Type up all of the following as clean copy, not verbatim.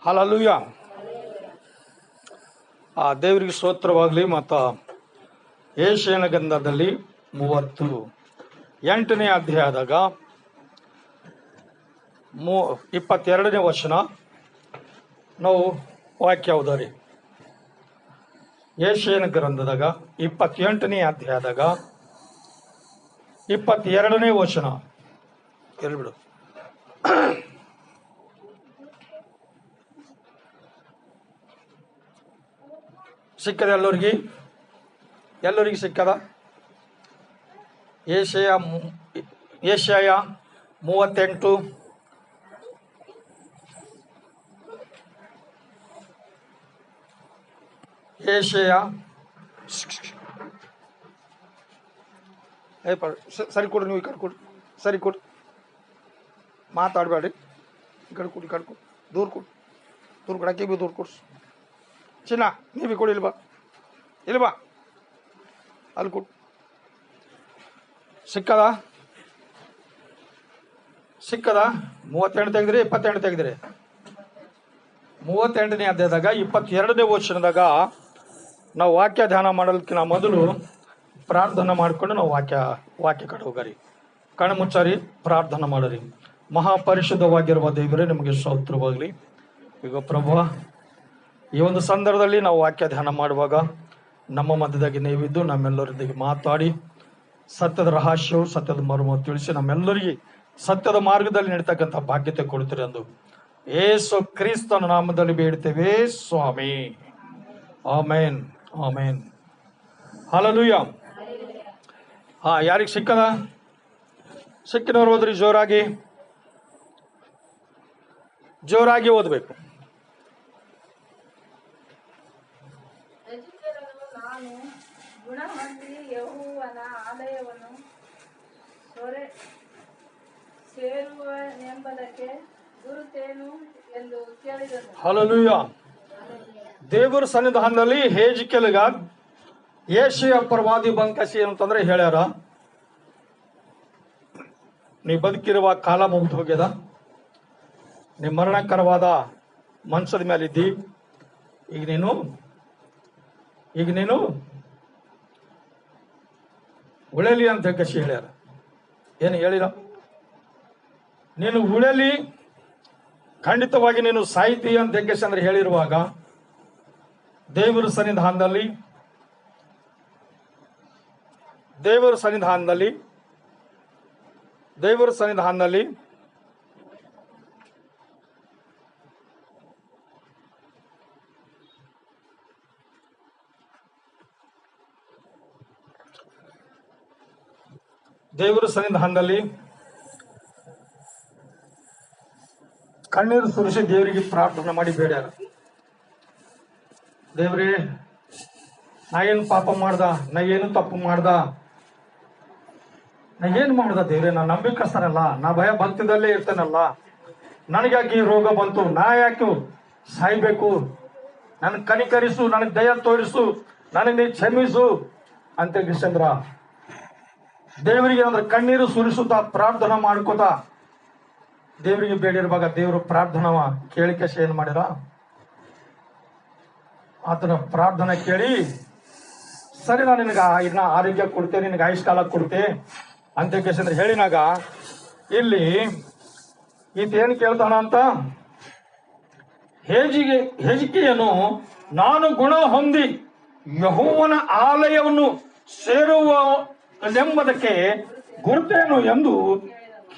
Hallelujah. ದೇವರಿಗೆ ಸ್ತೋತ್ರವಾಗಲಿ. ಮತ್ತು ಯೆಶಾಯನ ಗ್ರಂಥದಲ್ಲಿ 38ನೇ ಅಧ್ಯಾಯದಾಗ 22ನೇ ವಚನ ನಾವು ವಾಕ್ಯ ಓದೋರಿ. ಯೆಶಾಯನ ಗ್ರಂಥದಾಗ 28ನೇ ಅಧ್ಯಾಯದಾಗ 22ನೇ ವಚನ ಹೇಳ್ಬಿಡು. ಸಿಕ್ಕದ ಎಲ್ಲರಿಗೆ ಸಿಕ್ಕದ. ಯೆಶಾಯ 38 ಯೆಶಾಯ ಸರಿ ಕೊಡ್ರಿ, ನೀವು ಈ ಕಡೆ ಕೊಡ್ರಿ, ಸರಿ ಕೊಡ್ರಿ, ಮಾತಾಡಬೇಡ್ರಿ, ಈ ಕಡೆ ಕೊಡಿ, ದೂರ ಕೊಡಕ್ಕೆ ಬಿ ದೂರ ಕೊಡ್ಸಿ. ಚಿನ್ನ ನೀವಿ ಕೊಡಿ, ಇಲ್ಬಾ ಅಲ್ಲಿ ಕೊಡು. ಸಿಕ್ಕದ 38 ತೆಗೆದ್ರಿ, 28 ತೆಗೆದ್ರಿ. 38ನೇ ಅಧ್ಯಾಯದಾಗ 22ನೇ ವಚನದಾಗ ನಾವು ವಾಕ್ಯ ಧ್ಯಾನ ಮಾಡೋದಕ್ಕಿಂತ ಮೊದಲು ಪ್ರಾರ್ಥನೆ ಮಾಡಿಕೊಂಡು ನಾವು ವಾಕ್ಯ ಕಡೆ ಹೋಗರಿ. ಕಣ್ಣು ಮುಚ್ಚಾರಿ, ಪ್ರಾರ್ಥನೆ ಮಾಡರಿ. ಮಹಾಪರಿಶುದ್ಧವಾಗಿರುವ ದೇವರೇ, ನಿಮಗೆ ಸ್ತೋತ್ರವಾಗಲಿ. ಈಗ ಪ್ರಭು, ಈ ಒಂದು ಸಂದರ್ಭದಲ್ಲಿ ನಾವು ವಾಕ್ಯ ಧ್ಯಾನ ಮಾಡುವಾಗ ನಮ್ಮ ಮಧ್ಯದಾಗಿ ನೀವಿದ್ದು ನಮ್ಮೆಲ್ಲರೊಂದಿಗೆ ಮಾತಾಡಿ ಸತ್ಯದ ರಹಸ್ಯವು, ಸತ್ಯದ ಮರ್ಮ ತಿಳಿಸಿ ನಮ್ಮೆಲ್ಲರಿಗೆ ಸತ್ಯದ ಮಾರ್ಗದಲ್ಲಿ ನಡೀತಕ್ಕಂಥ ಭಾಗ್ಯತೆ ಕೊಡ್ತೀರಿ ಎಂದು ಯೇಸು ಕ್ರಿಸ್ತನ ನಾಮದಲ್ಲಿ ಬೇಡ್ತೇವೆ ಸ್ವಾಮಿ. ಆಮೇನ್, ಆಮೇನ್, ಹಲ್ಲೆಲೂಯಾ. ಯಾರಿಗೆ ಸಿಕ್ಕಿನವ್ರು ಓದ್ರಿ. ಜೋರಾಗಿ ಓದಬೇಕು. ನಾನು ಗುಣಹೊಂದಿ ಯೆಹೋವನ ಆಲಯವನ್ನು ಸೇರುವೆನೆಂಬುದಕ್ಕೆ ಗುರುತೇನು ಎಂದು ಕೇಳಿದನು. ಹಲ್ಲೆಲೂಯಾ. ದೇವರ ಸನ್ನಿಧಾನದಲ್ಲಿ ಹೇಜಿಕೆಲಗ ಯೆಶಾಯ ಪ್ರವಾದಿ ಬಂಕಸಿ ಅಂತಂದ್ರೆ ಹೇಳ್ಯಾರ, ನೀ ಬದುಕಿರುವ ಕಾಲ ಮುಗಿದು ಹೋಗ್ಯದ, ನೀ ಮರಣಕರವಾದ ಮನ್ಸದ ಮೇಲೆ ಇದ್ದಿ, ಈಗ ನೀನು ಉಳಲಿ ಅಂತ ಕಸಿ ಹೇಳ್ಯಾರ. ಏನು ಹೇಳಿರ? ನೀನು ಉಳಲಿ, ಖಂಡಿತವಾಗಿ ನೀನು ಸಾಹಿತಿ ಅಂತ ಕಸಿ ಅಂದ್ರೆ ಹೇಳಿರುವಾಗ ದೇವರ ಸನ್ನಿಧಾನದಲ್ಲಿ ಕಣ್ಣೀರು ಸುರಿಸಿ ದೇವರಿಗೆ ಪ್ರಾರ್ಥನೆ ಮಾಡಿ ಬೇಡ್ಯಾರ. ದೇವ್ರೇ, ನಾ ಏನು ಪಾಪ ಮಾಡ್ದ, ನಾ ಏನು ತಪ್ಪು ಮಾಡ್ದ, ನಾ ಏನು ಮಾಡ್ದ ದೇವ್ರೆ? ನಾ ನಂಬಿಕಸ್ತನಲ್ಲ, ನಾ ಭಯ ಭಕ್ತಿದಲ್ಲೇ ಇರ್ತೇನಲ್ಲ, ನನಗ್ಯಾಕೆ ಈ ರೋಗ ಬಂತು, ನಾ ಯಾಕೆ ಸಾಯ್ಬೇಕು? ನನಗೆ ಕನಿಕರಿಸು, ನನಗೆ ದಯ ತೋರಿಸು, ನನಗೆ ನೀ ಕ್ಷಮಿಸು ಅಂತ ಕಿಶಂದ್ರ ದೇವರಿಗೆ ಅಂದ್ರೆ ಕಣ್ಣೀರು ಸುರಿಸುತ್ತಾ ಪ್ರಾರ್ಥನಾ ಮಾಡ್ಕೋತ ದೇವರಿಗೆ ಬೇಡಿರುವಾಗ ದೇವರು ಪ್ರಾರ್ಥನಾ ಕೇಳಿಕೆ ಏನ್ ಮಾಡಿರ? ಆತನ ಪ್ರಾರ್ಥನೆ ಕೇಳಿ, ಸರಿ ನಾನು ನಿನಗೆ ಇನ್ನ ಆರೋಗ್ಯ ಕೊಡ್ತೆ, ನಿನಗೆ ಆಯುಷ್ಕಾಲ ಕೊಡ್ತೆ ಅಂತ ಕೇಸಂದ್ರೆ ಹೇಳಿನಾಗ ಇಲ್ಲಿ ಈತೇನು ಕೇಳ್ತಾನ ಅಂತ, ಹೇಜಿಕೆಯನ್ನು ನಾನು ಗುಣ ಹೊಂದಿ ಯೆಹೋವನ ಆಲಯವನ್ನು ಸೇರುವೆನೆಂಬುದಕ್ಕೆ ಗುರುತೇನು ಎಂದು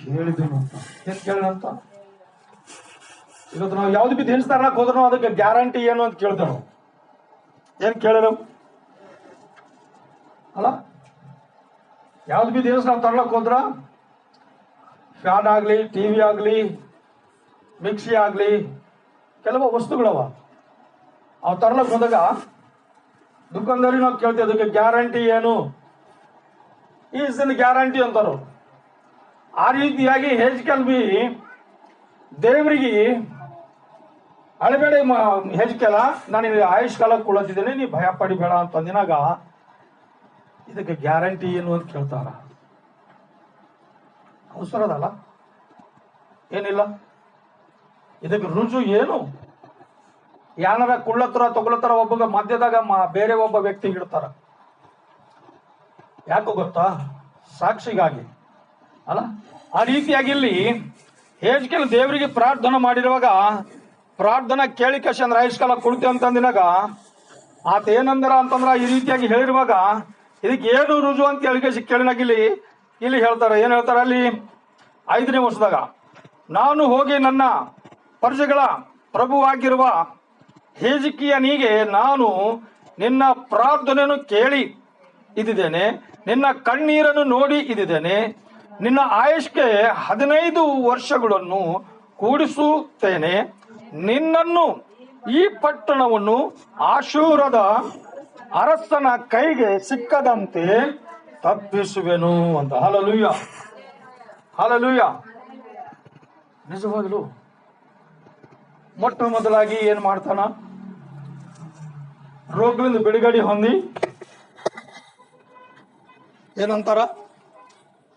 ಕೇಳಿದನು ಅಂತ. ಏನ್ ಕೇಳಿದಂತ? ಇವತ್ತು ನಾವು ಯಾವ್ದು ಬಿ ದಿನ ತರಕ್ ಹೋದ್ರು ಅದಕ್ಕೆ ಗ್ಯಾರಂಟಿ ಏನು ಅಂತ ಕೇಳ್ತಾರ. ಏನ್ ಕೇಳಿದ ಅಲ್ಲ? ಯಾವ್ದು ಬಿ ದಿವಸ ನಾವು ತರ್ಲಕ್ ಹೋದ್ರ, ಫ್ಯಾನ್ ಆಗ್ಲಿ, ಟಿವಿ ಆಗ್ಲಿ, ಮಿಕ್ಸಿ ಆಗ್ಲಿ, ಕೆಲವು ವಸ್ತುಗಳವ, ಅವ್ ತರ್ಲಕ್ ಹೋದಾಗ ದುಕಾನ್ದಾರಿ ನಾವು ಕೇಳ್ತೇವೆ ಅದಕ್ಕೆ ಗ್ಯಾರಂಟಿ ಏನು, ಈಸ್ ಇನ್ ಗ್ಯಾರಂಟಿ ಅಂತಾರು. ಆ ರೀತಿಯಾಗಿ ಹೆಜ್ಕೆಲ್ ಬಿ ದೇವರಿಗೆ ಅಳಬೇಡ ಹೆಜ್ಕೆಲ, ನಾನು ಆಯುಷ್ ಕಾಲ ಕೊಳತಿದ್ದೇನೆ, ನೀ ಭಯ ಪಡಿಬೇಡ ಅಂತ ಅಂದಿನಾಗ ಇದಕ್ಕೆ ಗ್ಯಾರಂಟಿ ಏನು ಅಂತ ಕೇಳ್ತಾರ. ಅವಸರದಲ್ಲ, ಏನಿಲ್ಲ. ಇದಕ್ಕೆ ರುಜು ಏನು? ಯಾನಾರ ಕುಳ್ಳತ್ರ ತಗೊಳತ್ತಾರ, ಒಬ್ಬಗ ಮಧ್ಯದಾಗ ಬೇರೆ ಒಬ್ಬ ವ್ಯಕ್ತಿ ಇಡ್ತಾರ. ಯಾಕೋ ಗೊತ್ತಾ? ಸಾಕ್ಷಿಗಾಗಿ ಅಲ್ಲ. ಆ ರೀತಿಯಾಗಿ ಇಲ್ಲಿ ಹೇಜ್ಕೇಲ್ ದೇವರಿಗೆ ಪ್ರಾರ್ಥನೆ ಮಾಡಿರುವಾಗ, ಪ್ರಾರ್ಥನಾ ಕೇಳಿ ಕಶಂದ್ರ ಆಯುಷ್ಕಾಲ ಕೊಡ್ತೇವೆ ಅಂತಂದಿನಾಗ ಆತ ಏನಂದ್ರ ಅಂತಂದ್ರ ಈ ರೀತಿಯಾಗಿ ಹೇಳಿರುವಾಗ ಇದಕ್ಕೆ ಏನು ರುಜು ಅಂತ ಕೇಳಿನಾಗ ಇಲ್ಲಿ ಹೇಳ್ತಾರೆ. ಏನ್ ಹೇಳ್ತಾರ ಅಲ್ಲಿ 5ನೇ ವರ್ಷದಾಗ, ನಾನು ಹೋಗಿ ನನ್ನ ಪ್ರಜೆಗಳ ಪ್ರಭುವಾಗಿರುವ ಹೇಜಿಕಿಯನಿಗೆ ನಾನು ನಿನ್ನ ಪ್ರಾರ್ಥನೆಯನ್ನು ಕೇಳಿ ಇದ್ದಿದ್ದೇನೆ, ನಿನ್ನ ಕಣ್ಣೀರನ್ನು ನೋಡಿ ಇದ್ದಿದ್ದೇನೆ, ನಿನ್ನ ಆಯುಷ್ಗೆ 15 ವರ್ಷಗಳನ್ನು ಕೂಡಿಸುತ್ತೇನೆ, ನಿನ್ನನ್ನು ಈ ಪಟ್ಟಣವನ್ನು ಆಶೂರದ ಅರಸನ ಕೈಗೆ ಸಿಕ್ಕದಂತೆ ತಪ್ಪಿಸುವೆನು ಅಂತ. Hallelujah, hallelujah. ನಿಜವಾಗ್ಲು ಮೊಟ್ಟ ಮೊದಲಾಗಿ ಏನ್ ಮಾಡ್ತಾನ? ರೋಗದಿಂದ ಬಿಡುಗಡೆ ಹೊಂದಿ, ಏನಂತಾರ,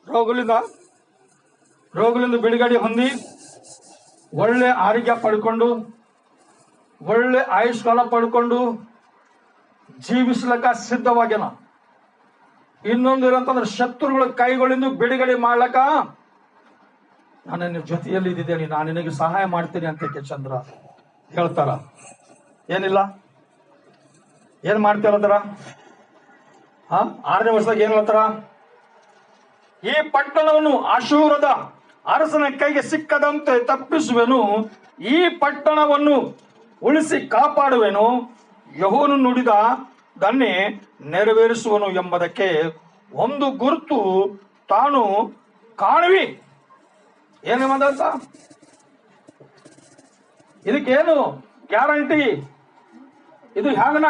ರೋಗಲಿಂದ ಬಿಡುಗಡೆ ಹೊಂದಿ ಒಳ್ಳೆ ಆರೋಗ್ಯ ಪಡ್ಕೊಂಡು, ಒಳ್ಳೆ ಆಯುಷ್ಕಾಲ ಪಡ್ಕೊಂಡು ಜೀವಿಸ್ಲಕ್ಕ ಸಿದ್ಧವಾಗ್ಯನ. ಇನ್ನೊಂದು ಏನಂತಂದ್ರೆ ಶತ್ರುಗಳ ಕೈಗಳಿಂದ ಬಿಡುಗಡೆ ಮಾಡ್ಲಕ್ಕ ನಾನು ನಿನ್ನ ಜೊತೆಯಲ್ಲಿ ಇದ್ದಿದ್ದೇನೆ, ನಾನು ನಿನಗೆ ಸಹಾಯ ಮಾಡ್ತೀನಿ ಅಂತ ಚಂದ್ರ ಹೇಳ್ತಾರ. ಏನಿಲ್ಲ, ಏನ್ ಮಾಡ್ತಿರತ್ತಾರ? 6ನೇ ವರ್ಷದಾಗ ಏನ್ ಹೇಳ್ತಾರ? ಈ ಪಟ್ಟಣವನ್ನು ಆಶೂರದ ಅರಸನ ಕೈಗೆ ಸಿಕ್ಕದಂತೆ ತಪ್ಪಿಸುವೆನು, ಈ ಪಟ್ಟಣವನ್ನು ಉಳಿಸಿ ಕಾಪಾಡುವೆನು, ಯೆಹೋವನು ನುಡಿದ ದನ್ನೇ ನೆರವೇರಿಸುವನು ಎಂಬುದಕ್ಕೆ ಒಂದು ಗುರುತು ತಾನು ಕಾಣುವಿ. ಏನು ಅಂತ ಇದಕ್ಕೇನು ಗ್ಯಾರಂಟಿ? ಇದು ಹ್ಯಾಂಗನ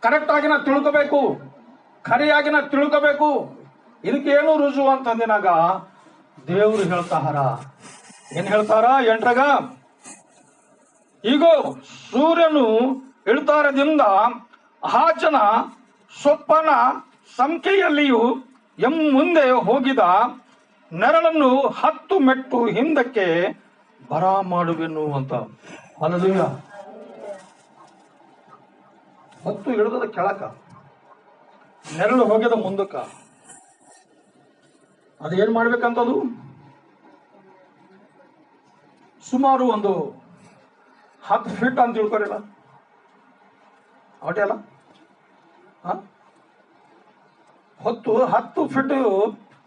ಕರೆಕ್ಟ್ ಆಗಿ ನಾ ತಿಳ್ಕೋಬೇಕು, ಖರಿಯಾಗಿ ನಾ ತಿಳ್ಕೋಬೇಕು. ಇದಕ್ಕೇನು ರುಜು ಅಂತಂದಿನಾಗ ದೇವ್ರು ಹೇಳ್ತಾರ. ಏನ್ ಹೇಳ್ತಾರ? 8ರಾಗ, ಈಗ ಸೂರ್ಯನು ಇಳಿತಾರದಿಂದ ಆಚನ ಸೊಪ್ಪನ ಸಂಖ್ಯೆಯಲ್ಲಿಯೂ ಮುಂದೆ ಹೋಗಿದ ನೆರಳನ್ನು 10 ಮೆಟ್ಟು ಹಿಂದಕ್ಕೆ ಬರ ಮಾಡುವೆನು ಅಂತ. ಹಲ್ಲೆಲೂಯಾ. 10 ಇಳಿದ ಕೆಳಕ, ನೆರಳು ಹೋಗ್ಯದ ಮುಂದಕ್ಕ. ಅದೇನ್ ಮಾಡ್ಬೇಕಂತದು? ಸುಮಾರು ಒಂದು 10 ಫೀಟ್ ಅಂತ ತಿಳ್ಕೊರಿಲ್ಲ, ಅವಟೆ ಅಲ್ಲ, 10 ಫೀಟ್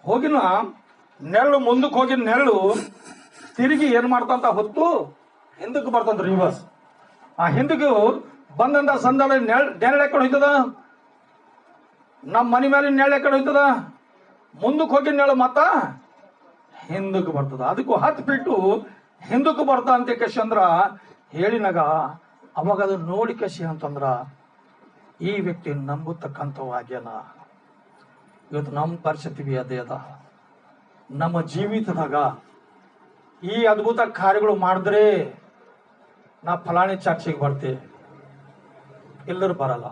ಹೋಗಿನ ನೆರಳು ಮುಂದಕ್ಕೆ ಹೋಗಿನ ನೆರಳು ತಿರುಗಿ ಏನ್ ಮಾಡ್ತಂತ ಹೊತ್ತು ಹಿಂದಕ್ಕೆ ಬರ್ತಂತ ರಿವರ್ಸ್. ಆ ಹಿಂದಕ್ಕೆ ಬಂದಂತ ಸಂದರ್ಭ ನೆರಳು ಎಕಡೆ ಹೋಯ್ತದ, ನಮ್ಮ ಮನೆ ಮೇಲೆ ನೆರಳು ಎಕಡೆ ಹೋಯ್ತದ, ಮುಂದಕ್ಕೆ ಹೋಗಿ ನೆರಳು ಮತ್ತ ಹಿಂದಕ್ಕೆ ಬರ್ತದ. ಅದಕ್ಕೂ 10 ಫೀಟು ಹಿಂದಕ್ಕೆ ಬರ್ತ ಅಂತ ಕಶಂದ್ರ ಹೇಳಿನಾಗ ಅವಾಗ ಅದು ನೋಡಿ ಕಶಿ ಅಂತಂದ್ರ ಈ ವ್ಯಕ್ತಿ ನಂಬತಕ್ಕಂಥವಾಗ್ಯನ. ಇವತ್ತು ನಮ್ಮ ಪರಿಸ್ಥಿತಿ ಅದೇ ಅದ. ನಮ್ಮ ಜೀವಿತದಾಗ ಈ ಅದ್ಭುತ ಕಾರ್ಯಗಳು ಮಾಡಿದ್ರೆ ನಾ ಫಲಾಣಿ ಚರ್ಚಿಗೆ ಬರ್ತೇವೆ, ಎಲ್ಲರೂ ಬರಲ್ಲ.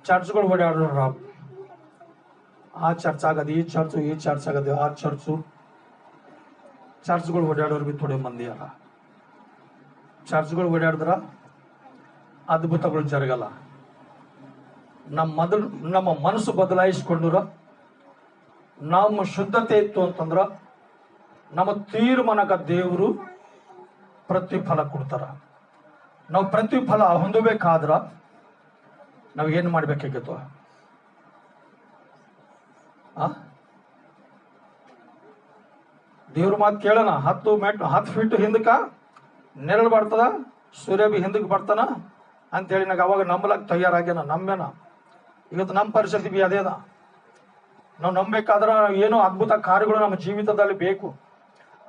ಚರ್ಚ್ಗಳು ಓಡಾಡೋರ, ಆ ಚರ್ಚ್ ಆಗದು, ಈ ಚರ್ಚು, ಈ ಚರ್ಚ್ ಆಗದು, ಆ ಚರ್ಚ್ಗಳು ಓಡಾಡೋರು ಬಿ ಥೋಡೆ ಮಂದಿ ಅಲ್ಲ. ಚರ್ಚ್ಗಳು ಓಡಾಡಿದ್ರ ಅದ್ಭುತಗಳು ಜರಗಲ್ಲ. ನಮ್ಮ ಮನಸ್ಸು ಬದಲಾಯಿಸ್ಕೊಂಡ್ರ, ನಮ್ಮ ಶುದ್ಧತೆ ಇತ್ತು ಅಂತಂದ್ರ ನಮ್ಮ ತೀರ್ಮಾನಕ ದೇವರು ಪ್ರತಿಫಲ ಕೊಡ್ತಾರ. ನಾವು ಪ್ರತಿಫಲ ಹೊಂದಬೇಕಾದ್ರ ನಾವು ಏನ್ ಮಾಡ್ಬೇಕಾಗಿತ್ತು? ದೇವ್ರ ಮಾತು ಕೇಳೋಣ. 10 ಫೀಟ್ ಹಿಂದಕ್ಕ ನೆರಳು ಬರ್ತದ, ಸೂರ್ಯ ಬಿ ಹಿಂದಕ್ಕೆ ಬರ್ತಾನ ಅಂತೇಳಿ ನಾಗ ಅವಾಗ ನಂಬಲಕ್ ತಯಾರಾಗ್ಯಾನ, ನಂಬ್ಯಾನ. ಇವತ್ತು ನಮ್ಮ ಪರಿಸ್ಥಿತಿ ಬಿ ಅದೇ ಅದ. ನಾವು ನಂಬೇಕಾದ್ರ ಏನೋ ಅದ್ಭುತ ಕಾರ್ಯಗಳು ನಮ್ಮ ಜೀವಿತದಲ್ಲಿ ಬೇಕು.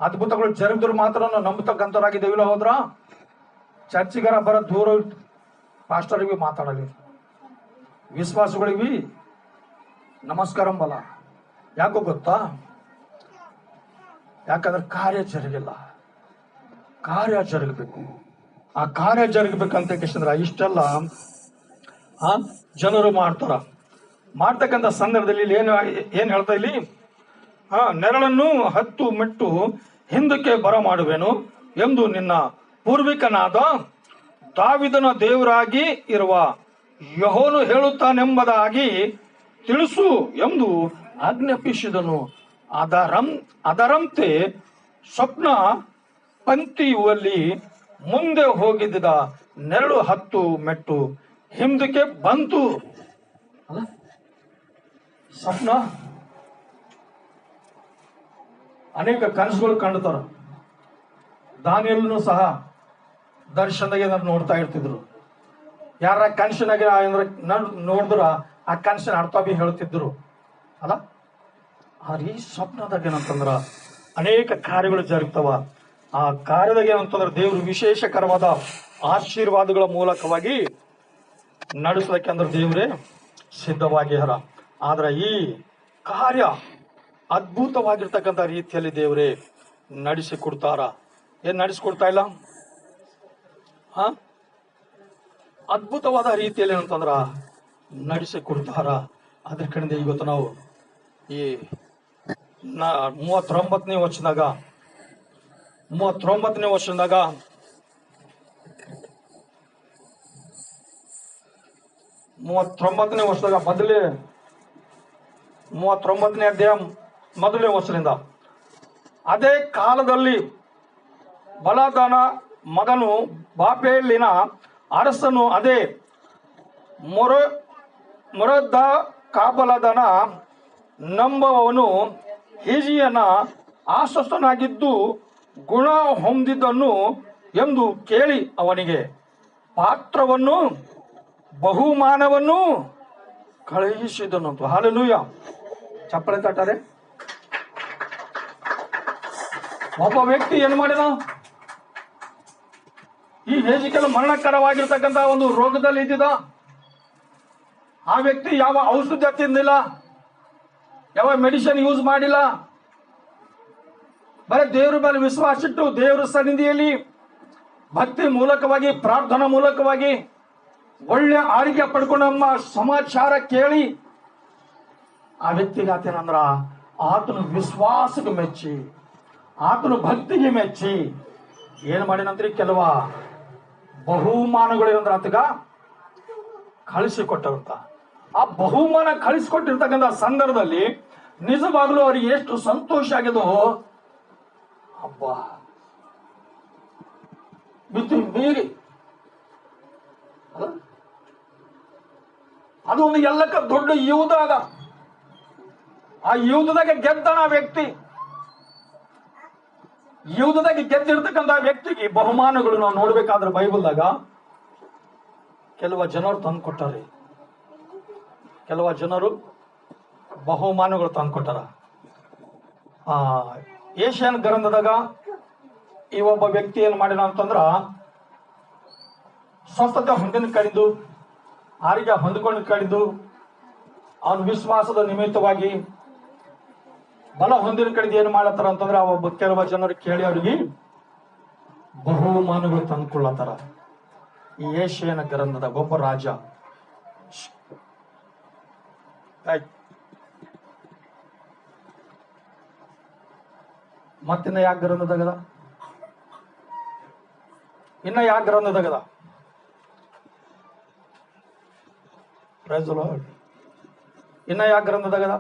ಅದ್ಭುತಗಳು ಜರುಗಿದ್ರು ಮಾತ್ರ ನಾವು ನಂಬತಕ್ಕಂಥವ್ರಾಗಿದ್ದೇವಿಲ್ಲ. ಹೋದ್ರ ಚರ್ಚಿಗಾರ ಬರ ದೂರ ಪಾಸ್ಟರ್ಗೆ ಮಾತಾಡಲಿ, ವಿಶ್ವಾಸಗಳಿಗೆ ನಮಸ್ಕಾರ ಅಂಬಲ್ಲ. ಯಾಕೋ ಗೊತ್ತಾ? ಯಾಕಂದ್ರೆ ಕಾರ್ಯ ಜರುಗಿಲ್ಲ. ಕಾರ್ಯ ಜರುಗಬೇಕು. ಆ ಕಾರ್ಯ ಜರುಗಬೇಕಂತ ಕೇಳಿದ್ರೆ ಇಷ್ಟೆಲ್ಲ ಜನರು ಮಾಡ್ತಕ್ಕಂಥ ಸಂದರ್ಭದಲ್ಲಿ ಏನ್ ಹೇಳ್ತಾ ಇಲ್ಲಿ? ನೆರಳನ್ನು 10 ಮೆಟ್ಟು ಹಿಂದಕ್ಕೆ ಬರ ಮಾಡುವೆನು ಎಂದು ನಿನ್ನ ಪೂರ್ವಿಕನಾದ ದಾವಿದನ ದೇವರಾಗಿ ಇರುವ ಯೆಹೋವನು ಹೇಳುತ್ತಾನೆಂಬುದಾಗಿ ತಿಳಿಸು ಎಂದು ಆಜ್ಞಾಪಿಸಿದನು. ಅದರಂತೆ ಸ್ವಪ್ನ ಪಂಕ್ತಿಯುವಲ್ಲಿ ಮುಂದೆ ಹೋಗಿದ್ದ ನೆರಳು 10 ಮೆಟ್ಟು ಹಿಂದಕ್ಕೆ ಬಂತು. ಅಲ್ಲ, ಸ್ವಪ್ನ ಅನೇಕ ಕನಸುಗಳು ಕಾಣ್ತಾರ. ದಾನಿಯೇಲನು ಸಹ ದರ್ಶನದಾಗೆ ನೋಡ್ತಾ ಇರ್ತಿದ್ರು. ಯಾರ ಕನಸಿನಾಗೆ ನೋಡಿದ್ರ ಆ ಕನಸಿನ ಅರ್ಥ ಬಿ ಹೇಳ್ತಿದ್ರು. ಅಲ್ಲ, ಆದ್ರೆ ಈ ಸ್ವಪ್ನದಾಗ ಏನಂತಂದ್ರ ಅನೇಕ ಕಾರ್ಯಗಳು ಜರುಗ್ತಾವ. ಆ ಕಾರ್ಯದಾಗ ಏನಂತಂದ್ರೆ ದೇವರು ವಿಶೇಷಕರವಾದ ಆಶೀರ್ವಾದಗಳ ಮೂಲಕವಾಗಿ ನಡೆಸಲಿಕ್ಕೆ ಅಂದ್ರೆ ದೇವರೇ ಸಿದ್ಧವಾಗಿಹರ. ಆದ್ರೆ ಈ ಕಾರ್ಯ ಅದ್ಭುತವಾಗಿರ್ತಕ್ಕಂಥ ರೀತಿಯಲ್ಲಿ ದೇವರೇ ನಡೆಸಿಕೊಡ್ತಾರ. ಏನ್ ನಡೆಸಿಕೊಡ್ತಾ ಇಲ್ಲ? ಅದ್ಭುತವಾದ ರೀತಿಯಲ್ಲಿ ಏನಂತಂದ್ರ ನಡೆಸಿಕೊಡ್ತಾರ. ಅದ್ರ ಕಡೆಯಿಂದ ಇವತ್ತು ನಾವು ಈ 39ನೇ ವರ್ಷದಾಗ 39ನೇ ವರ್ಷದಾಗ 39ನೇ ಅಧ್ಯಾಯ ಮೊದಲನೇ ವರ್ಷದಿಂದ, ಅದೇ ಕಾಲದಲ್ಲಿ ಬಲದನ ಮಗನು ಬಾಬೆಲಿನ ಅರಸನು ಅದೇ ಮೊರದ್ದ ಕಾಬಲದನ ನಂಬುವವನು ಹಿಜಿಯನ ಆಶ್ವಸ್ತನಾಗಿದ್ದು ಗುಣ ಹೊಂದಿದ್ದನು ಎಂದು ಕೇಳಿ ಅವನಿಗೆ ಪಾತ್ರವನ್ನು ಬಹುಮಾನವನ್ನು ಕಳುಹಿಸಿದನು. ಹಲ್ಲೆಲೂಯ. ಚಪ್ಪಳೆ ತಟ್ಟಾರೆ. ಒಬ್ಬ ವ್ಯಕ್ತಿ ಏನ್ ಮಾಡಿದ? ಈ ಹೇಜಿಕೆಲ್ಲ ಮರಣಕರವಾಗಿರ್ತಕ್ಕಂಥ ಒಂದು ರೋಗದಲ್ಲಿ ಇದ್ದಿದ್ದ. ಆ ವ್ಯಕ್ತಿ ಯಾವ ಔಷಧ ತಿಂದಿಲ್ಲ, ಯಾವ ಮೆಡಿಸಿನ್ ಯೂಸ್ ಮಾಡಿಲ್ಲ. ಬರೀ ದೇವರ ಮೇಲೆ ವಿಶ್ವಾಸ ಇಟ್ಟು ದೇವರ ಸನ್ನಿಧಿಯಲ್ಲಿ ಭಕ್ತಿ ಮೂಲಕವಾಗಿ ಪ್ರಾರ್ಥನಾ ಮೂಲಕವಾಗಿ ಒಳ್ಳೆ ಆರೋಗ್ಯ ಪಡ್ಕೊಂಡು ನಮ್ಮ ಸಮಾಚಾರ ಕೇಳಿ ಆ ವ್ಯಕ್ತಿಗೆ ಆತೇನಂದ್ರ ಆತನ ವಿಶ್ವಾಸಕ್ಕೆ ಮೆಚ್ಚಿ ಆತನ ಭಕ್ತಿಗೆ ಮೆಚ್ಚಿ ಏನ್ ಮಾಡಿನಂತ್ರಿ ಕೆಲವ ಬಹುಮಾನಗಳು ಏನಂದ್ರ ಆತಗ ಕಳಿಸಿಕೊಟ್ಟಂತ. ಆ ಬಹುಮಾನ ಕಳಿಸಿಕೊಟ್ಟಿರ್ತಕ್ಕಂಥ ಸಂದರ್ಭದಲ್ಲಿ ನಿಜವಾಗ್ಲೂ ಅವ್ರಿಗೆ ಎಷ್ಟು ಸಂತೋಷ ಆಗಿದೋ. ಹಬ್ಬ ಮಿತಿ ಮೀರಿ ಅದು ಒಂದು ಎಲ್ಲಕ್ಕ ದೊಡ್ಡ ಯುದ್ಧ ಅದ. ಆ ಯುದ್ಧದಾಗ ಗೆದ್ದನ ವ್ಯಕ್ತಿ. ಯುದ್ಧದಾಗ ಗೆದ್ದಿರ್ತಕ್ಕಂಥ ವ್ಯಕ್ತಿಗೆ ಬಹುಮಾನಗಳು ನಾವು ನೋಡ್ಬೇಕಾದ್ರೆ ಬೈಬಲ್ದಾಗ ಕೆಲವು ಜನರು ತಂದು ಕೊಟ್ಟಾರೆ. ಕೆಲವು ಜನರು ಬಹುಮಾನಗಳು ತಂದು ಕೊಟ್ಟಾರ. ಏಷ್ಯನ್ ಗ್ರಂಥದಾಗ ಈ ಒಬ್ಬ ವ್ಯಕ್ತಿ ಏನ್ ಮಾಡಿದ ಅಂತಂದ್ರ ಸ್ವಸ್ಥತೆ ಹೊಂದಿನ ಕಡಿದು ಆರೋಗ್ಯ ಹೊಂದಿಕೊಂಡು ಕಡಿದು ಅವನ ವಿಶ್ವಾಸದ ನಿಮಿತ್ತವಾಗಿ ಬಲ ಹೊಂದಿನ ಕಡಿದು ಏನ್ ಮಾಡತ್ತಾರ ಅಂತಂದ್ರೆ ಆ ಒಬ್ಬ ಕೆಲವು ಜನರು ಕೇಳಿ ಅವ್ರಿಗೆ ಬಹುಮಾನಗಳು ತಂದ್ಕೊಳ್ಳತ್ತಾರ. ಈ ಏಷ್ಯನ ಗ್ರಂಥದಾಗ ಒಬ್ಬ ರಾಜ ಮತ್ತಿನ್ನ ಯಾಕೆ ಗ್ರಂಥದಾಗದ? ಇನ್ನ ಯಾಕೆ ಗ್ರಂಥದಾಗದ? ಇನ್ನ ಯಾಕೆ ಗ್ರಂಥದಾಗದ?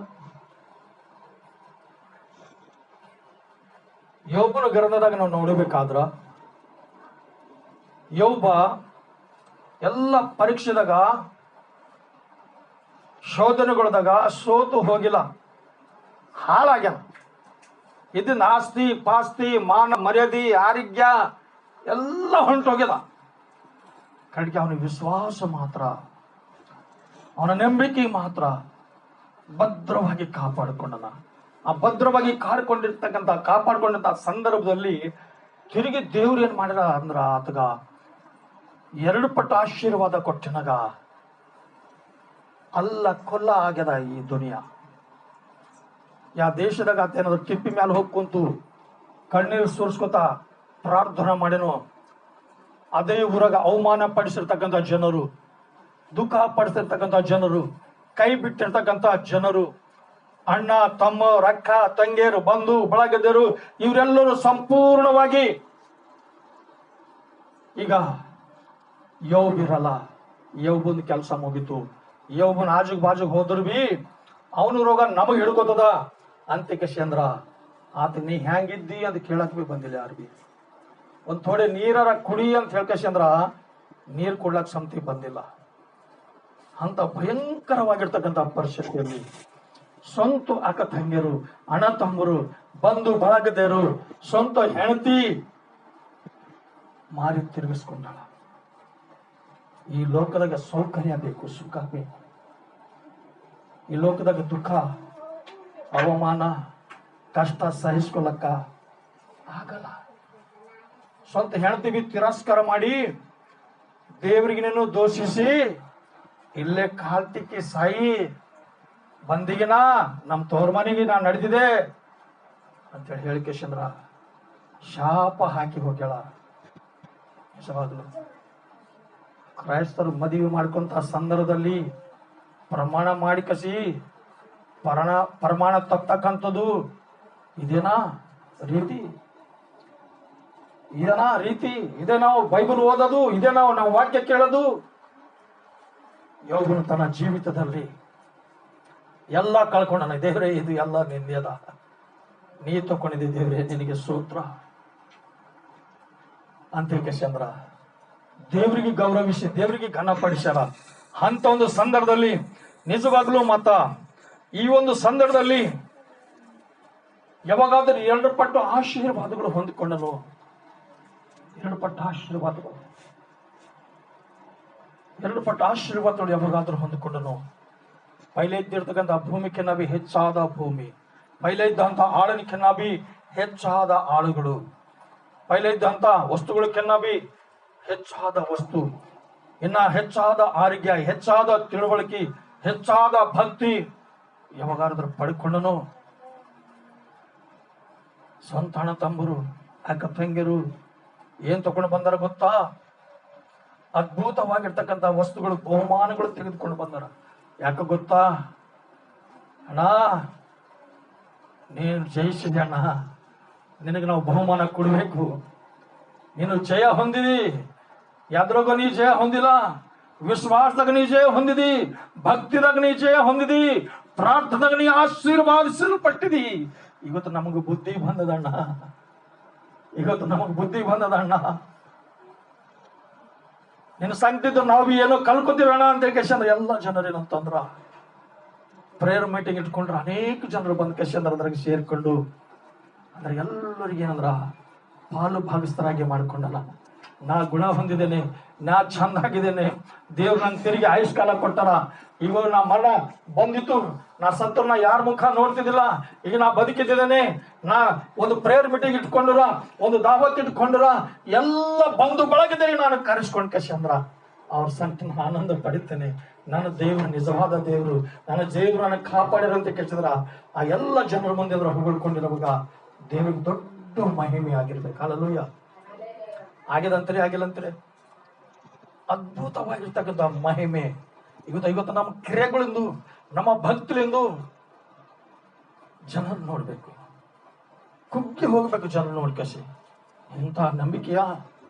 ಯೋಬನ ಗ್ರಂಥದಾಗ ನಾವು ನೋಡಬೇಕಾದ್ರ ಯೋಬ ಎಲ್ಲ ಪರೀಕ್ಷೆದಾಗ ಶೋಧನೆಗಳದಾಗ ಸೋತು ಹೋಗಿಲ್ಲ, ಹಾಳಾಗ್ಯಾನ. ಇದನ್ನ ಆಸ್ತಿ ಪಾಸ್ತಿ ಮಾನ ಮರ್ಯಾದೆ ಆರೋಗ್ಯ ಎಲ್ಲ ಹೊಂಟೋಗ್ಯದ. ಕಡೆಗೆ ಅವನ ವಿಶ್ವಾಸ ಮಾತ್ರ, ಅವನ ನಂಬಿಕೆ ಮಾತ್ರ ಭದ್ರವಾಗಿ ಕಾಪಾಡಿಕೊಂಡನ. ಆ ಭದ್ರವಾಗಿ ಕಾಪಾಡ್ಕೊಂಡಂತ ಸಂದರ್ಭದಲ್ಲಿ ತಿರುಗಿ ದೇವ್ರು ಏನ್ ಮಾಡಿದ ಅಂದ್ರ ಆತಗ 2 ಪಟ್ಟು ಆಶೀರ್ವಾದ ಕೊಟ್ಟಿನಾಗ ಅಲ್ಲ ಕೊಲ್ಲ ಆಗ್ಯದ ಈ ದುನಿಯಾ. ಯಾ ದೇಶದಾಗ ಆತೇನಾದ್ರು ಕಿಪ್ಪಿ ಮ್ಯಾಲ ಹೋಗ್ಕೊಂತು ಕಣ್ಣೀರು ಸುರಿಸ್ಕೊತ ಪ್ರಾರ್ಥನೆ ಮಾಡೇನು, ಅದೇ ಊರಾಗ ಅವಮಾನ ಪಡಿಸಿರ್ತಕ್ಕಂಥ ಜನರು, ದುಃಖ ಪಡಿಸಿರ್ತಕ್ಕಂಥ ಜನರು, ಕೈ ಬಿಟ್ಟಿರ್ತಕ್ಕಂಥ ಜನರು, ಅಣ್ಣ ತಮ್ಮ ರಕ್ಕ ತಂಗಿಯರು ಬಂಧು ಬಳಗದರು ಇವರೆಲ್ಲರೂ ಸಂಪೂರ್ಣವಾಗಿ ಈಗ ಯೋಬಿರಲ್ಲ. ಯೋಬನ್ ಕೆಲಸ ಮುಗೀತು. ಯೋಬನ್ ಆಜುಗ್ ಬಾಜುಗ್ ಹೋದ್ರು ಬಿ ಅವನು ರೋಗ ನಮಗ್ ಹಿಡ್ಕೋತದ ಅಂತಿಕೆ ಚಂದ್ರ ಆತ ನೀ ಹೆಂಗಿದ್ದಿ ಅಂತ ಕೇಳಕ್ ಬಿ ಬಂದಿಲ್ಲ ಯಾರು ಬಿ. ಒಂದ್ ಥೋಡೆ ನೀರಾರ ಕುಡಿ ಅಂತ ಹೇಳ್ಕಂದ್ರ ನೀರ್ ಕೊಡ್ಲಕ್ ಸಮಿತಿ ಬಂದಿಲ್ಲ. ಅಂತ ಭಯಂಕರವಾಗಿರ್ತಕ್ಕಂಥ ಪರಿಸ್ಥಿತಿಯಲ್ಲಿ ಸ್ವಂತ ಅಕ್ಕ ತಂಗಿಯರು, ಅಣ್ಣ ತಮ್ಮರು, ಬಂಧು ಬಳಗದೇರು, ಸ್ವಂತ ಹೆಂಡತಿ ಮಾರಿ ತಿರುಗಿಸ್ಕೊಂಡಾಳ. ಈ ಲೋಕದಾಗ ಸೌಕರ್ಯ ಬೇಕು, ಸುಖ ಬೇಕು. ಈ ಲೋಕದಾಗ ದುಃಖ, ಅವಮಾನ, ಕಷ್ಟ ಸಹಿಸ್ಕೊಳಕ್ಕ ಆಗಲ್ಲ. ಸ್ವಂತ ಹೆಂಡತಿಗೆ ತಿರಸ್ಕಾರ ಮಾಡಿ ದೇವರಿಗೇನು ದೋಷಿಸಿ ಇಲ್ಲೇ ಕಾಲ್ತಿಕ್ಕಿ ಸಾಯಿ ಬಂದಿಗಿನ ನಮ್ ತೋರ್ ಮನೆಗೆ ನಾ ನಡೆದಿದೆ ಅಂತೇಳಿ ಹೇಳಿಕೆಶಂದ್ರ ಶಾಪ ಹಾಕಿ ಹೋಗ್ಯಾಳ. ನಿಜವಾಗ್ಲು ಕ್ರೈಸ್ತರು ಮದುವೆ ಮಾಡ್ಕೊಂತ ಸಂದರ್ಭದಲ್ಲಿ ಪ್ರಮಾಣ ಮಾಡಿ ಕಸಿ ಪ್ರಮಾಣ ತಪ್ಪತಕ್ಕಂಥದ್ದು ಇದೇನಾ ರೀತಿ? ಇದೇನಾ ರೀತಿ? ಇದೇ ನಾವು ಬೈಬಲ್ ಓದೋದು? ಇದೇ ನಾವು ವಾಕ್ಯ ಕೇಳೋದು? ಯೋಗನು ತನ್ನ ಜೀವಿತದಲ್ಲಿ ಎಲ್ಲ ಕಳ್ಕೊಂಡನ. ದೇವರೇ ಇದು ಎಲ್ಲ ನಿಂದೆದ, ನೀ ತಕೊಂಡಿದ್ದೆ ದೇವರೇ, ನಿನಗೆ ಸ್ತೋತ್ರ ಅಂತ ಚಂದ್ರ ದೇವರಿಗೆ ಗೌರವಿಸಿ ದೇವರಿಗೆ ಘನಪಡಿಸ್ಯಾರ. ಅಂತ ಒಂದು ಸಂದರ್ಭದಲ್ಲಿ ನಿಜವಾಗ್ಲೂ ಮತ ಈ ಒಂದು ಸಂದರ್ಭದಲ್ಲಿ ಯಾವಾಗಾದ್ರೂ 2 ಪಟ್ಟು ಆಶೀರ್ವಾದಗಳು ಹೊಂದಿಕೊಂಡನು. 2 ಪಟ್ಟು ಆಶೀರ್ವಾದಗಳು, 2 ಪಟ್ಟು ಆಶೀರ್ವಾದಗಳು ಯಾವಾಗಾದ್ರೂ ಹೊಂದಿಕೊಂಡನು. ಪೈಲೆ ಇದ್ದಿರ್ತಕ್ಕಂಥ ಭೂಮಿಕೆನ್ನ ಬಿ ಹೆಚ್ಚಾದ ಭೂಮಿ, ಪೈಲೆ ಇದ್ದಂತ ಆಳನಿಕೆನ್ನ ಬಿ ಹೆಚ್ಚಾದ ಆಳುಗಳು, ಪೈಲೆ ಇದ್ದಂತ ವಸ್ತುಗಳಕ್ಕೆನ್ನ ಬಿ ಹೆಚ್ಚಾದ ವಸ್ತು, ಇನ್ನ ಹೆಚ್ಚಾದ ಆರೋಗ್ಯ, ಹೆಚ್ಚಾದ ತಿಳುವಳಿಕೆ, ಹೆಚ್ಚಾದ ಭಕ್ತಿ ಯಾವಾಗಾದ್ರೂ ಪಡ್ಕೊಂಡನು. ಸ್ವಂತ ಅಣ್ಣ ತಮ್ಮರು, ಅಕ್ಕ ತಂಗಿಯರು ಏನ್ ತಗೊಂಡು ಬಂದಾರ ಗೊತ್ತಾ? ಅದ್ಭುತವಾಗಿರ್ತಕ್ಕಂಥ ವಸ್ತುಗಳು, ಬಹುಮಾನಗಳು ತೆಗೆದುಕೊಂಡು ಬಂದಾರ. ಯಾಕೆ ಗೊತ್ತಾ? ಅಣ್ಣ ನೀನು ಜಯಿಸಿದೆ ಅಣ್ಣ, ನಿನಗೆ ನಾವು ಬಹುಮಾನ ಕೊಡಬೇಕು. ನೀನು ಜಯ ಹೊಂದಿದಿ. ಯಾದ್ರಾಗ ನೀ ಜಯ ಹೊಂದಿಲ್ಲ, ವಿಶ್ವಾಸದಾಗ ನೀ ಜಯ ಹೊಂದಿದಿ, ಭಕ್ತಿದಾಗ ನೀ ಜಯ ಹೊಂದಿದಿ, ಪ್ರಾರ್ಥನೆದಾಗ ನೀ ಆಶೀರ್ವಾದಿಸಲ್ಪಟ್ಟಿದಿ. ಇವತ್ತು ನಮಗೆ ಬುದ್ಧಿ ಬಂದದಣ್ಣ, ಇವತ್ತು ನಮಗ್ ಬುದ್ಧಿ ಬಂದದಣ್ಣ. ನಿನ್ನ ಸಂಗತಿದ್ದು ನಾವು ಏನೋ ಕಲ್ಕೋತೀವಿ ಅಣ್ಣ ಅಂತ ಕೇಶಂದ್ರ ಎಲ್ಲ ಜನರು ಏನಂತಂದ್ರ ಪ್ರೇಯರ್ ಮೀಟಿಂಗ್ ಇಟ್ಕೊಂಡ್ರೆ ಅನೇಕ ಜನರು ಬಂದು ಕೇಶಂದ್ರ ಅದ್ರಾಗ ಸೇರ್ಕೊಂಡು ಅಂದ್ರೆ ಎಲ್ಲರಿಗೆ ಏನಂದ್ರ ಪಾಲು ಭಾಗಸ್ಥರಾಗಿ ಮಾಡ್ಕೊಂಡಲ್ಲ. ನಾ ಗುಣ ಹೊಂದಿದ್ದೇನೆ, ನಾ ಚಂದ ಆಗಿದ್ದೇನೆ, ದೇವ್ರು ನಂಗೆ ತಿರುಗಿ ಆಯುಷ್ಕಾಲ ಕೊಟ್ಟಾರ. ಇವಾಗ ನಾ ಮರಣ ಬಂದಿತ್ತು, ನಾ ಸತ್ತರ್ನ ಯಾರ ಮುಖ ನೋಡ್ತಿದ್ದಿಲ್ಲ, ಈಗ ನಾ ಬದುಕಿದ್ದೇನೆ. ನಾ ಒಂದು ಪ್ರೇಯರ್ ಮೀಟಿಂಗ್ ಇಟ್ಕೊಂಡ್ರ, ಒಂದು ದಾವತ್ ಇಟ್ಕೊಂಡ್ರ ಎಲ್ಲ ಬಂದು ಬಳಗಿದ್ದೇನೆ ನಾನು ಕರೆಸ್ಕೊಂಡ್ ಕಶಂದ್ರ ಅವ್ರ ಸಂಕಟ ಆನಂದ ಪಡಿತೇನೆ. ನನ್ನ ದೇವರು ನಿಜವಾದ ದೇವರು, ನನ್ನ ದೇವರು ನನಗೆ ಕಾಪಾಡಿರಂತ ಕೇಳಿದ್ರ ಆ ಎಲ್ಲ ಜನರ ಮುಂದೆ ಅಂದ್ರೆ ಹೊಗಳ್ಕೊಂಡಿರುವಾಗ ದೇವ್ರಿಗೆ ದೊಡ್ಡ ಮಹಿಮೆ ಆಗಿರ್ಬೇಕು. ಹಲ್ಲೆಲೂಯಾ. ಆಗಿದಂತರಿ ಆಗಿಲ್ಲಂತರಿ ಅದ್ಭುತವಾಗಿರ್ತಕ್ಕಂಥ ಮಹಿಮೆ ಇವತ್ತು ನಮ್ಮ ಕ್ರಿಯೆಗಳಿಂದ, ನಮ್ಮ ಭಕ್ತಿಯಿಂದ ಜನರು ನೋಡ್ಬೇಕು, ಕುಗ್ಗಿ ಹೋಗ್ಬೇಕು ಜನರು ನೋಡ್ಕಸಿ. ಇಂಥ ನಂಬಿಕೆಯ,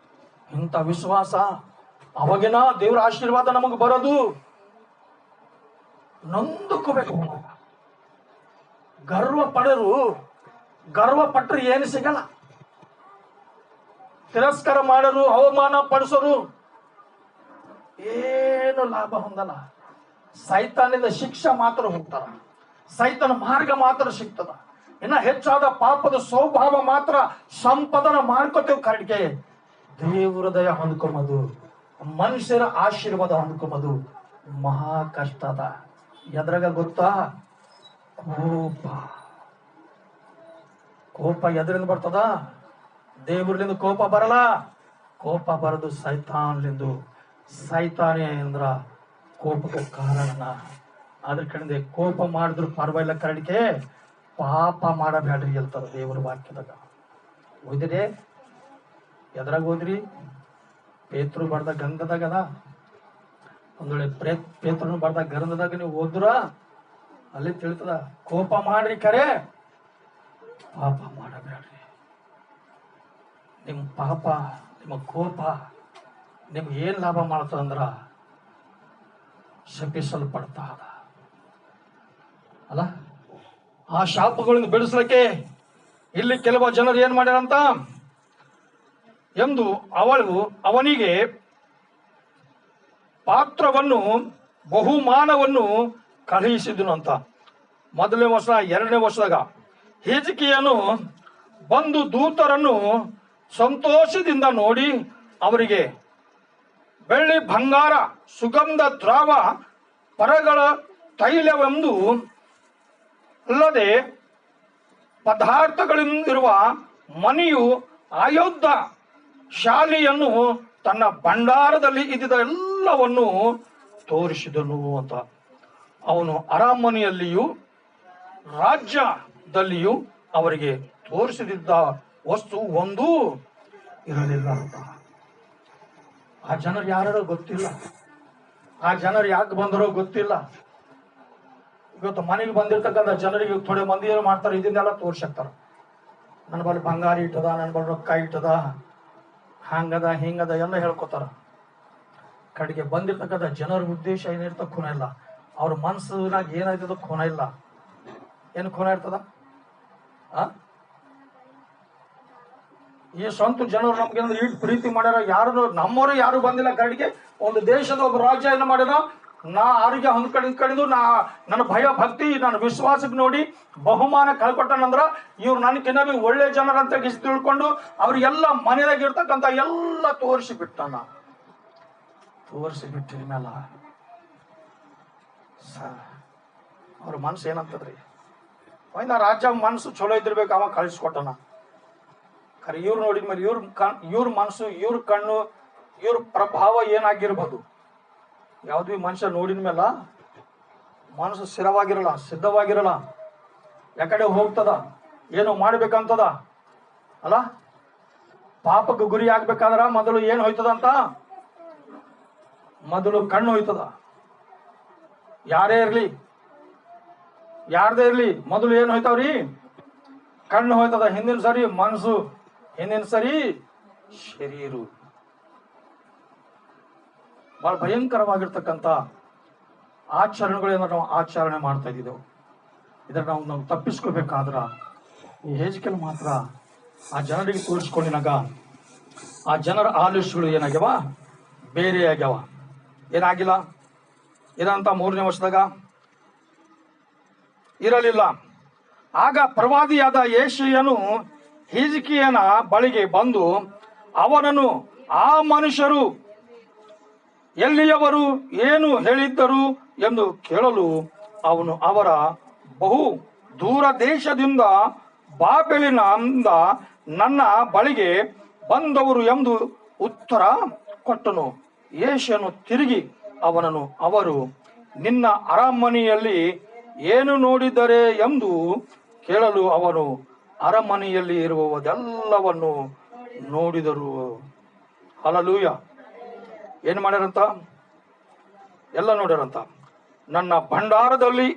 ಇಂಥ ವಿಶ್ವಾಸ, ಅವಾಗಿನ ದೇವರ ಆಶೀರ್ವಾದ ನಮಗೆ ಬರೋದು. ನೊಂದುಕೋಬೇಕು. ಗರ್ವ ಪಟ್ಟರು ಏನು ಸಿಗಲ್ಲ. ತಿರಸ್ಕಾರ ಮಾಡೋರು, ಅವಮಾನ ಪಡಿಸೋರು ಏನು ಲಾಭ ಹೊಂದಲ್ಲ. ಸೈತಾನಿಂದ ಶಿಕ್ಷೆ ಮಾತ್ರ ಹೋಗ್ತಾರ, ಸೈತನ ಮಾರ್ಗ ಮಾತ್ರ ಸಿಗ್ತದ. ಇನ್ನ ಹೆಚ್ಚಾದ ಪಾಪದ ಸ್ವಭಾವ ಮಾತ್ರ ಸಂಪಾದನ ಮಾಡ್ಕೋತೇವೆ. ಕರಡಿಗೆ ದೇವರ ದಯ ಹೊಂದ್ಕೊಂಬದು, ಮನುಷ್ಯರ ಆಶೀರ್ವಾದ ಹೊಂದ್ಕೊಂಬದು ಮಹಾ ಕಷ್ಟದ. ಎದ್ರಾಗ ಗೊತ್ತಾ? ಕೋಪ ಎದರಿಂದ ಬರ್ತದ? ದೇವರ್ಲಿಂದ ಕೋಪ ಬರಲ್ಲ. ಕೋಪ ಬರೋದು ಸೈತಾನ್ಲಿಂದ. ಸೈತಾನೆ ಅಂದ್ರ ಕೋಪಕ್ಕೆ ಕಾರಣ. ಅದ್ರ ಕಡೆ ಕೋಪ ಮಾಡಿದ್ರು ಪರವಾಗಿಲ್ಲ, ಕರಡಿಕೆ ಪಾಪ ಮಾಡಬೇಡ್ರಿ ಹೇಳ್ತಾರ ದೇವರ ವಾಕ್ಯದಾಗ. ಓದಿರಿ? ಎದ್ರಾಗ ಓದ್ರಿ? ಪೇತೃ ಬರ್ದ ಗಂಧದಾಗದ, ಒಂದ್ ವೇಳೆ ಪೇತ್ರನು ಬರ್ದ ಗಂಧದಾಗ ನೀವು ಓದ್ರ ಅಲ್ಲಿ ತಿಳ್ತದ. ಕೋಪ ಮಾಡ್ರಿ, ಕರೆ ಪಾಪ ಮಾಡಬೇಡ್ರಿ. ನಿಮ್ಮ ಪಾಪ, ನಿಮ್ಮ ಕೋಪ ನಿಮ್ಗೆ ಏನು ಲಾಭ ಮಾಡ್ತದಂದ್ರ ಶಪಿಸಲ್ಪಡ್ತಾ ಅದ ಅಲ್ಲ. ಆ ಶಾಪಗಳಿಂದ ಬಿಡಿಸ್ಲಿಕ್ಕೆ ಇಲ್ಲಿ ಕೆಲವು ಜನರು ಏನ್ ಮಾಡ್ಯಾರಂತ ಎಂದು ಅವನಿಗೆ ಪಾತ್ರವನ್ನು ಬಹುಮಾನವನ್ನು ಕಳುಹಿಸಿದನು ಅಂತ. ಮೊದಲನೇ ವರ್ಷ, ಎರಡನೇ ವರ್ಷದಾಗ ಹಿಜ್ಕೀಯನು ಬಂದು ದೂತರನ್ನು ಸಂತೋಷದಿಂದ ನೋಡಿ ಅವರಿಗೆ ಬೆಳ್ಳಿ ಬಂಗಾರ, ಸುಗಂಧ ದ್ರಾವ, ಪರಗಳ ತೈಲವೆಂದು ಅಲ್ಲದೆ ಪದಾರ್ಥಗಳಿರುವ ಮನೆಯು ಆಯುಧ ಶಾಲೆಯನ್ನು ತನ್ನ ಭಂಡಾರದಲ್ಲಿ ಇದ್ದ ಎಲ್ಲವನ್ನು ತೋರಿಸಿದನು ಅಂತ. ಅವನು ಅರಮನೆಯಲ್ಲಿಯೂ ರಾಜ್ಯದಲ್ಲಿಯೂ ಅವರಿಗೆ ತೋರಿಸಿದ್ದ ವಸ್ತು ಒಂದೂ ಇರಲಿಲ್ಲ ಅಂತ. ಆ ಜನರು ಯಾರೋ ಗೊತ್ತಿಲ್ಲ, ಆ ಜನರು ಯಾಕೆ ಬಂದರೋ ಗೊತ್ತಿಲ್ಲ. ಇವತ್ತು ಮನೆಗೆ ಬಂದಿರ್ತಕ್ಕಂಥ ಜನರಿಗೆ ಥೋಡೆ ಮಂದಿ ಏನು ಮಾಡ್ತಾರೆ, ಇದನ್ನೆಲ್ಲ ತೋರ್ಸಾಕ್ತಾರ. ನನ್ನ ಬಳಿ ಬಂಗಾರ ಇಟ್ಟದ, ನನ್ನ ಬಳಿ ರೊಕ್ಕ ಇಟ್ಟದ, ಹಂಗದ ಹಿಂಗದ ಎಲ್ಲ ಹೇಳ್ಕೊತಾರ. ಕಡೆಗೆ ಬಂದಿರ್ತಕ್ಕಂಥ ಜನರ ಉದ್ದೇಶ ಏನಿರ್ತ ಖೂನ ಇಲ್ಲ, ಅವ್ರ ಮನಸ್ಸಿನಾಗ ಏನಾಯ್ತದ ಖೂನ ಇಲ್ಲ. ಏನು ಖೂನ ಇರ್ತದ? ಈ ಸ್ವಂತ ಜನರು ನಮ್ಗೇನಾದ್ರು ಇಟ್ಟು ಪ್ರೀತಿ ಮಾಡ್ಯಾರ, ಯಾರು ನಮ್ಮವರು ಯಾರು ಬಂದಿಲ್ಲ. ಕಡೆಗೆ ಒಂದು ದೇಶದ ಒಬ್ಬ ರಾಜ್ಯ ಏನು ಮಾಡ್ಯಾರ, ನಾ ಆರೋಗ್ಯ ಹೊಂದ್ಕಡಿದು ನನ್ನ ಭಯ ಭಕ್ತಿ ನನ್ನ ವಿಶ್ವಾಸಕ್ಕೆ ನೋಡಿ ಬಹುಮಾನ ಕಳ್ಕೊಟ್ಟನಂದ್ರ ಇವ್ರು ನನಗಿನ್ನ ಒಳ್ಳೆ ಜನರಂತ ತಿಳ್ಕೊಂಡು ಅವ್ರಿಗೆಲ್ಲ ಮನೆಯಾಗ ಇರ್ತಕ್ಕಂಥ ಎಲ್ಲ ತೋರಿಸಿಬಿಟ್ಟನ. ತೋರಿಸಿಬಿಟ್ಟಿದ ಮೇಲೆ ಅವ್ರ ಮನ್ಸು ಏನಂತದ್ರಿ, ನಾ ರಾಜ್ಯ ಮನ್ಸು ಚಲೋ ಇದ್ದಿರ್ಬೇಕು, ಅವ ಕಳಿಸ್ಕೊಟ್ಟನ. ಖರೆ ಇವ್ರು ನೋಡಿದ ಮೇಲೆ ಇವ್ರ ಮನಸ್ಸು, ಇವ್ರ ಕಣ್ಣು, ಇವ್ರ ಪ್ರಭಾವ ಏನಾಗಿರ್ಬೋದು. ಯಾವ್ದು ಮನುಷ್ಯ ನೋಡಿದ ಮೇಲೆ ಮನಸ್ಸು ಸ್ಥಿರವಾಗಿರಲ್ಲ, ಸಿದ್ಧವಾಗಿರಲ್ಲ, ಯಾಕಡೆ ಹೋಗ್ತದ, ಏನು ಮಾಡ್ಬೇಕಂತದ ಅಲ್ಲ. ಪಾಪಕ್ಕೆ ಗುರಿ ಆಗ್ಬೇಕಾದ್ರ ಮೊದಲು ಏನು ಹೋಯ್ತದಂತ, ಮೊದಲು ಕಣ್ಣು ಹೋಯ್ತದ. ಯಾರೇ ಇರ್ಲಿ, ಯಾರದೇ ಇರ್ಲಿ, ಮೊದಲು ಏನು ಹೋಯ್ತಾವ್ರಿ, ಕಣ್ಣು ಹೋಯ್ತದ. ಹಿಂದಿನ ಸರಿ ಮನಸ್ಸು, ಹಿಂದಿನ ಸರಿ ಶರೀರ. ಬಹಳ ಭಯಂಕರವಾಗಿರ್ತಕ್ಕಂಥ ಆಚರಣೆಗಳೇನಾದ್ರು ನಾವು ಆಚರಣೆ ಮಾಡ್ತಾ ಇದ್ದೀವಿ. ಇದರ ನಾವು ತಪ್ಪಿಸ್ಕೋಬೇಕಾದ್ರ ಈ ಹೇಜಿಕೆಲ್ ಮಾತ್ರ ಆ ಜನರಿಗೆ ತೋರಿಸ್ಕೊಂಡಿನಾಗ ಆ ಜನರ ಆಲೋಚನೆಗಳು ಏನಾಗ್ಯಾವ, ಬೇರೆ ಆಗ್ಯಾವ. ಏನಾಗಿಲ್ಲ ಇದಂತ 3ನೇ ವರ್ಷದಾಗ ಇರಲಿಲ್ಲ. ಆಗ ಪ್ರವಾದಿಯಾದ ಯೆಶಾಯನು ಹಿಜ್ಕೀಯನ ಬಳಿಗೆ ಬಂದು ಅವನನ್ನು ಆ ಮನುಷ್ಯರು ಎಲ್ಲಿಯವರು, ಏನು ಹೇಳಿದ್ದರು ಎಂದು ಕೇಳಲು ಅವನು ಅವರ ಬಹು ದೂರ ದೇಶದಿಂದ ಬಾಬೆಲಿನಿಂದ ನನ್ನ ಬಳಿಗೆ ಬಂದವರು ಎಂದು ಉತ್ತರ ಕೊಟ್ಟನು. ಯೆಶಾಯನು ತಿರುಗಿ ಅವನನ್ನು ಅವರು ನಿನ್ನ ಅರಮನೆಯಲ್ಲಿ ಏನು ನೋಡಿದರೆ ಎಂದು ಕೇಳಲು ಅವನು ಅರಮನೆಯಲ್ಲಿ ಇರುವುದೆಲ್ಲವನ್ನು ನೋಡಿದರು. ಹಲ್ಲೆಲೂಯಾ. ಏನು ಮಾಡ್ಯಾರಂತ? ಎಲ್ಲ ನೋಡ್ಯಾರಂತ. ನನ್ನ ಭಂಡಾರದಲ್ಲಿ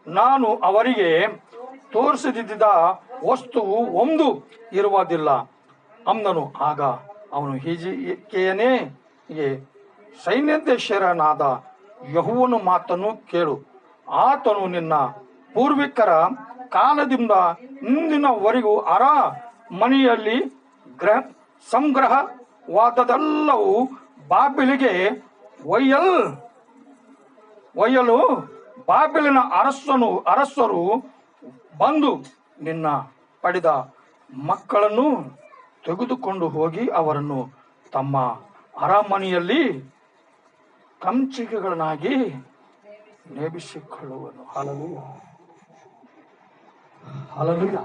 ನಾನು ಅವರಿಗೆ ತೋರಿಸಿದ್ದ ವಸ್ತುವು ಒಂದು ಇರುವುದಿಲ್ಲ ಅಂದನು. ಆಗ ಅವನು ಹಿಜ್ಕೀಯನೇ, ಸೈನ್ಯಾಧೀಶನಾದ ಯೆಹೋವನ ಮಾತನ್ನು ಕೇಳು. ಆತನು ನಿನ್ನ ಪೂರ್ವಿಕರ ಕಾಲದಿಂದ ಇಂದಿನವರೆಗೂ ಅರಮನೆಯಲ್ಲಿ ಸಂಗ್ರಹವಾದದೆಲ್ಲವೂ ಬಾಬಿಲಿಗೆ ಒಯ್ಯಲು ಬಾಬಿಲಿನ ಅರಸರು ಬಂದು ನಿನ್ನ ಪಡೆದ ಮಕ್ಕಳನ್ನು ತೆಗೆದುಕೊಂಡು ಹೋಗಿ ಅವರನ್ನು ತಮ್ಮ ಅರಮನೆಯಲ್ಲಿ ಕಂಚಿಕೆಗಳನ್ನಾಗಿ ನೇಮಿಸಿಕೊಳ್ಳುವನು. Hallelujah, hallelujah.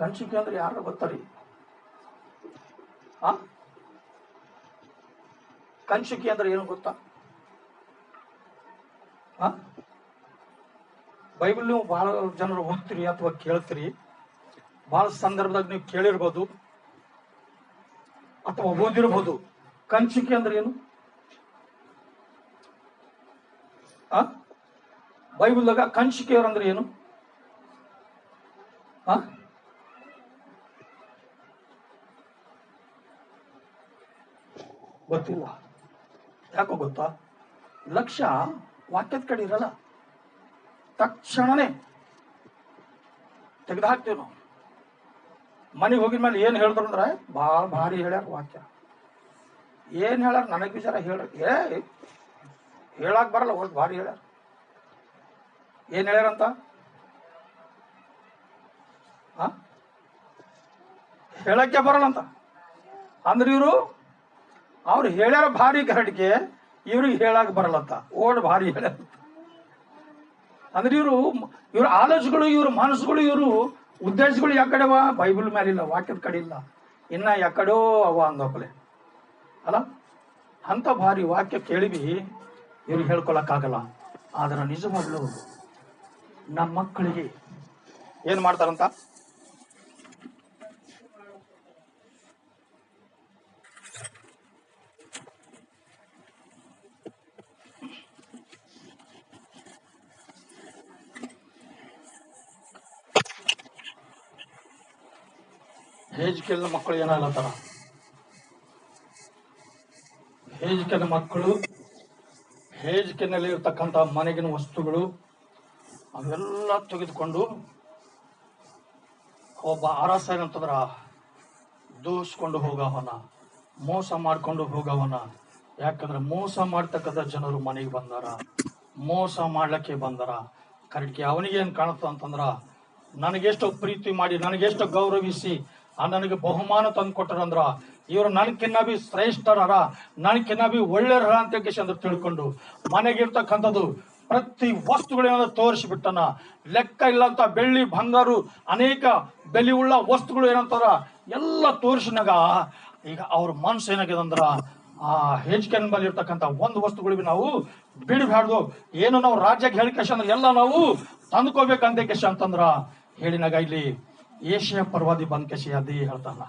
ಕಂಚಿಕೆ ಅಂದ್ರೆ ಯಾರು ಗೊತ್ತಾರಿ? ಕಂಚಿಕೆ ಅಂದ್ರೆ ಏನು ಗೊತ್ತಾ? ಬೈಬಲ್ ನೀವು ಬಹಳ ಜನರು ಓದ್ತೀರಿ ಅಥವಾ ಕೇಳ್ತೀರಿ, ಬಹಳ ಸಂದರ್ಭದಾಗ ನೀವು ಕೇಳಿರ್ಬೋದು ಅಥವಾ ಓದಿರ್ಬೋದು. ಕಂಚಿಕೆ ಅಂದ್ರೆ ಏನು? ಬೈಬಲ್ದಾಗ ಕಂಚಿಕೆಯವ್ರು ಅಂದ್ರೆ ಏನು? ಗೊತ್ತಿಲ್ಲ. ಯಾಕೋ ಗೊತ್ತಾ? ಲಕ್ಷ್ಯ ವಾಕ್ಯದ ಕಡೆ ಇರಲ್ಲ. ತಕ್ಷಣನೇ ತೆಗೆದು ಹಾಕ್ತೀವಿ ನಾವು. ಮನೆಗೆ ಹೋಗಿದ ಮೇಲೆ ಏನು ಹೇಳಿದ್ರು ಅಂದ್ರೆ ಭಾಳ ಭಾರಿ ಹೇಳ್ಯಾರ ವಾಕ್ಯ. ಏನು ಹೇಳ್ಯಾರ ನನಗೆ ವಿಚಾರ ಹೇಳಕ್ ಬರಲ್ಲ. ಹೊರತು ಭಾರಿ ಹೇಳ್ಯಾರ. ಏನು ಹೇಳ್ಯಾರಂತ ಹೇಳಕ್ಕೆ ಬರಲ್ಲ ಅಂತ ಅಂದ್ರೆ ಅವ್ರು ಹೇಳ್ಯಾರ ಭಾರಿ ಕರಡಿಕೆ, ಇವ್ರಿಗೆ ಹೇಳಕ್ ಬರಲ್ಲಂತ ಭಾರಿ ಹೇಳ್ಯಾರ. ಅಂದ್ರೆ ಇವ್ರ ಆಲೋಚನೆಗಳು, ಇವ್ರ ಮನಸ್ಸುಗಳು, ಇವರು ಉದ್ದೇಶಗಳು ಯಾಕಡೆವ ಬೈಬಲ್ ಮೇಲಿಲ್ಲ, ವಾಕ್ಯದ ಕಡೆ ಇಲ್ಲ. ಇನ್ನ ಯಾಕಡೋ ಅವ ಅಂದೋಪಲೆ ಅಲ್ಲ. ಅಂತ ಭಾರಿ ವಾಕ್ಯ ಕೇಳಿವಿ ಇವ್ರಿಗೆ ಹೇಳ್ಕೊಳಕ್ಕಾಗಲ್ಲ. ಆದ್ರೆ ನಿಜವಾಗ್ಲು ನಮ್ಮ ಮಕ್ಕಳಿಗೆ ಏನ್ ಮಾಡ್ತಾರಂತ ಹೇಜಿಕೆಲ್ಲ ಮಕ್ಕಳು ಏನಾಗ್ಲತ್ತಾರ. ಹೇಜಿಕೆನ ಮಕ್ಕಳು ಹೇಜಿಕೆನಲ್ಲಿ ಇರ್ತಕ್ಕಂಥ ಮನೆಗಿನ ವಸ್ತುಗಳು ಅವೆಲ್ಲ ತೆಗೆದುಕೊಂಡು ಒಬ್ಬ ಅರಸ ಏನಂತಂದ್ರ ದೂಸ್ಕೊಂಡು ಹೋಗವನ, ಮೋಸ ಮಾಡ್ಕೊಂಡು ಹೋಗವನ. ಯಾಕಂದ್ರೆ ಮೋಸ ಮಾಡ್ತಕ್ಕಂಥ ಜನರು ಮನೆಗೆ ಬಂದಾರ, ಮೋಸ ಮಾಡ್ಲಿಕ್ಕೆ ಬಂದಾರ. ಕರೆಕ್ಟ್ ಅವನಿಗೆ ಏನ್ ಕಾಣುತ್ತ ಅಂತಂದ್ರ ನನಗೆಷ್ಟು ಪ್ರೀತಿ ಮಾಡಿ, ನನಗೆಷ್ಟು ಗೌರವಿಸಿ ನನಗೆ ಬಹುಮಾನ ತಂದು ಕೊಟ್ಟರಂದ್ರ ಇವರು ನನಗಿನ್ನ ಬಿ ಶ್ರೇಷ್ಠರ, ನನಗಿನ್ನ ಬಿ ಒಳ್ಳೆಯರ ಅಂತ ಅಂದ್ರೆ ತಿಳ್ಕೊಂಡು ಮನೆಗಿರ್ತಕ್ಕಂಥದ್ದು ಪ್ರತಿ ವಸ್ತುಗಳೇನಾದ್ರು ತೋರಿಸಿಬಿಟ್ಟನ. ಲೆಕ್ಕ ಇಲ್ಲಂತ ಬೆಳ್ಳಿ ಬಂಗಾರು ಅನೇಕ ಬೆಲೆ ಉಳ್ಳ ವಸ್ತುಗಳು ಏನಂತಾರ ಎಲ್ಲ ತೋರಿಸಿನಾಗ ಈಗ ಅವ್ರ ಮನ್ಸು ಏನಾಗಿದೆ ಅಂದ್ರ ಆ ಹೇಜಿಕೆನ್ ಮೇಲೆ ಇರ್ತಕ್ಕಂಥ ಒಂದು ವಸ್ತುಗಳಿಗೆ ನಾವು ಬಿಡಬಾರ್ದು. ಏನು ನಾವು ರಾಜ್ಯಕ್ಕೆ ಹೇಳಿಕೇಶ ಅಂದ್ರೆ ಎಲ್ಲ ನಾವು ತಂದ್ಕೋಬೇಕಂತ ಕೇಶ ಅಂತಂದ್ರ ಹೇಳಿನಾಗ ಇಲ್ಲಿ ಏಷ್ಯಾ ಪರ್ವಾದಿ ಬಂದ್ ಕೇಶಿ ಅದೇ ಹೇಳ್ತಾನ.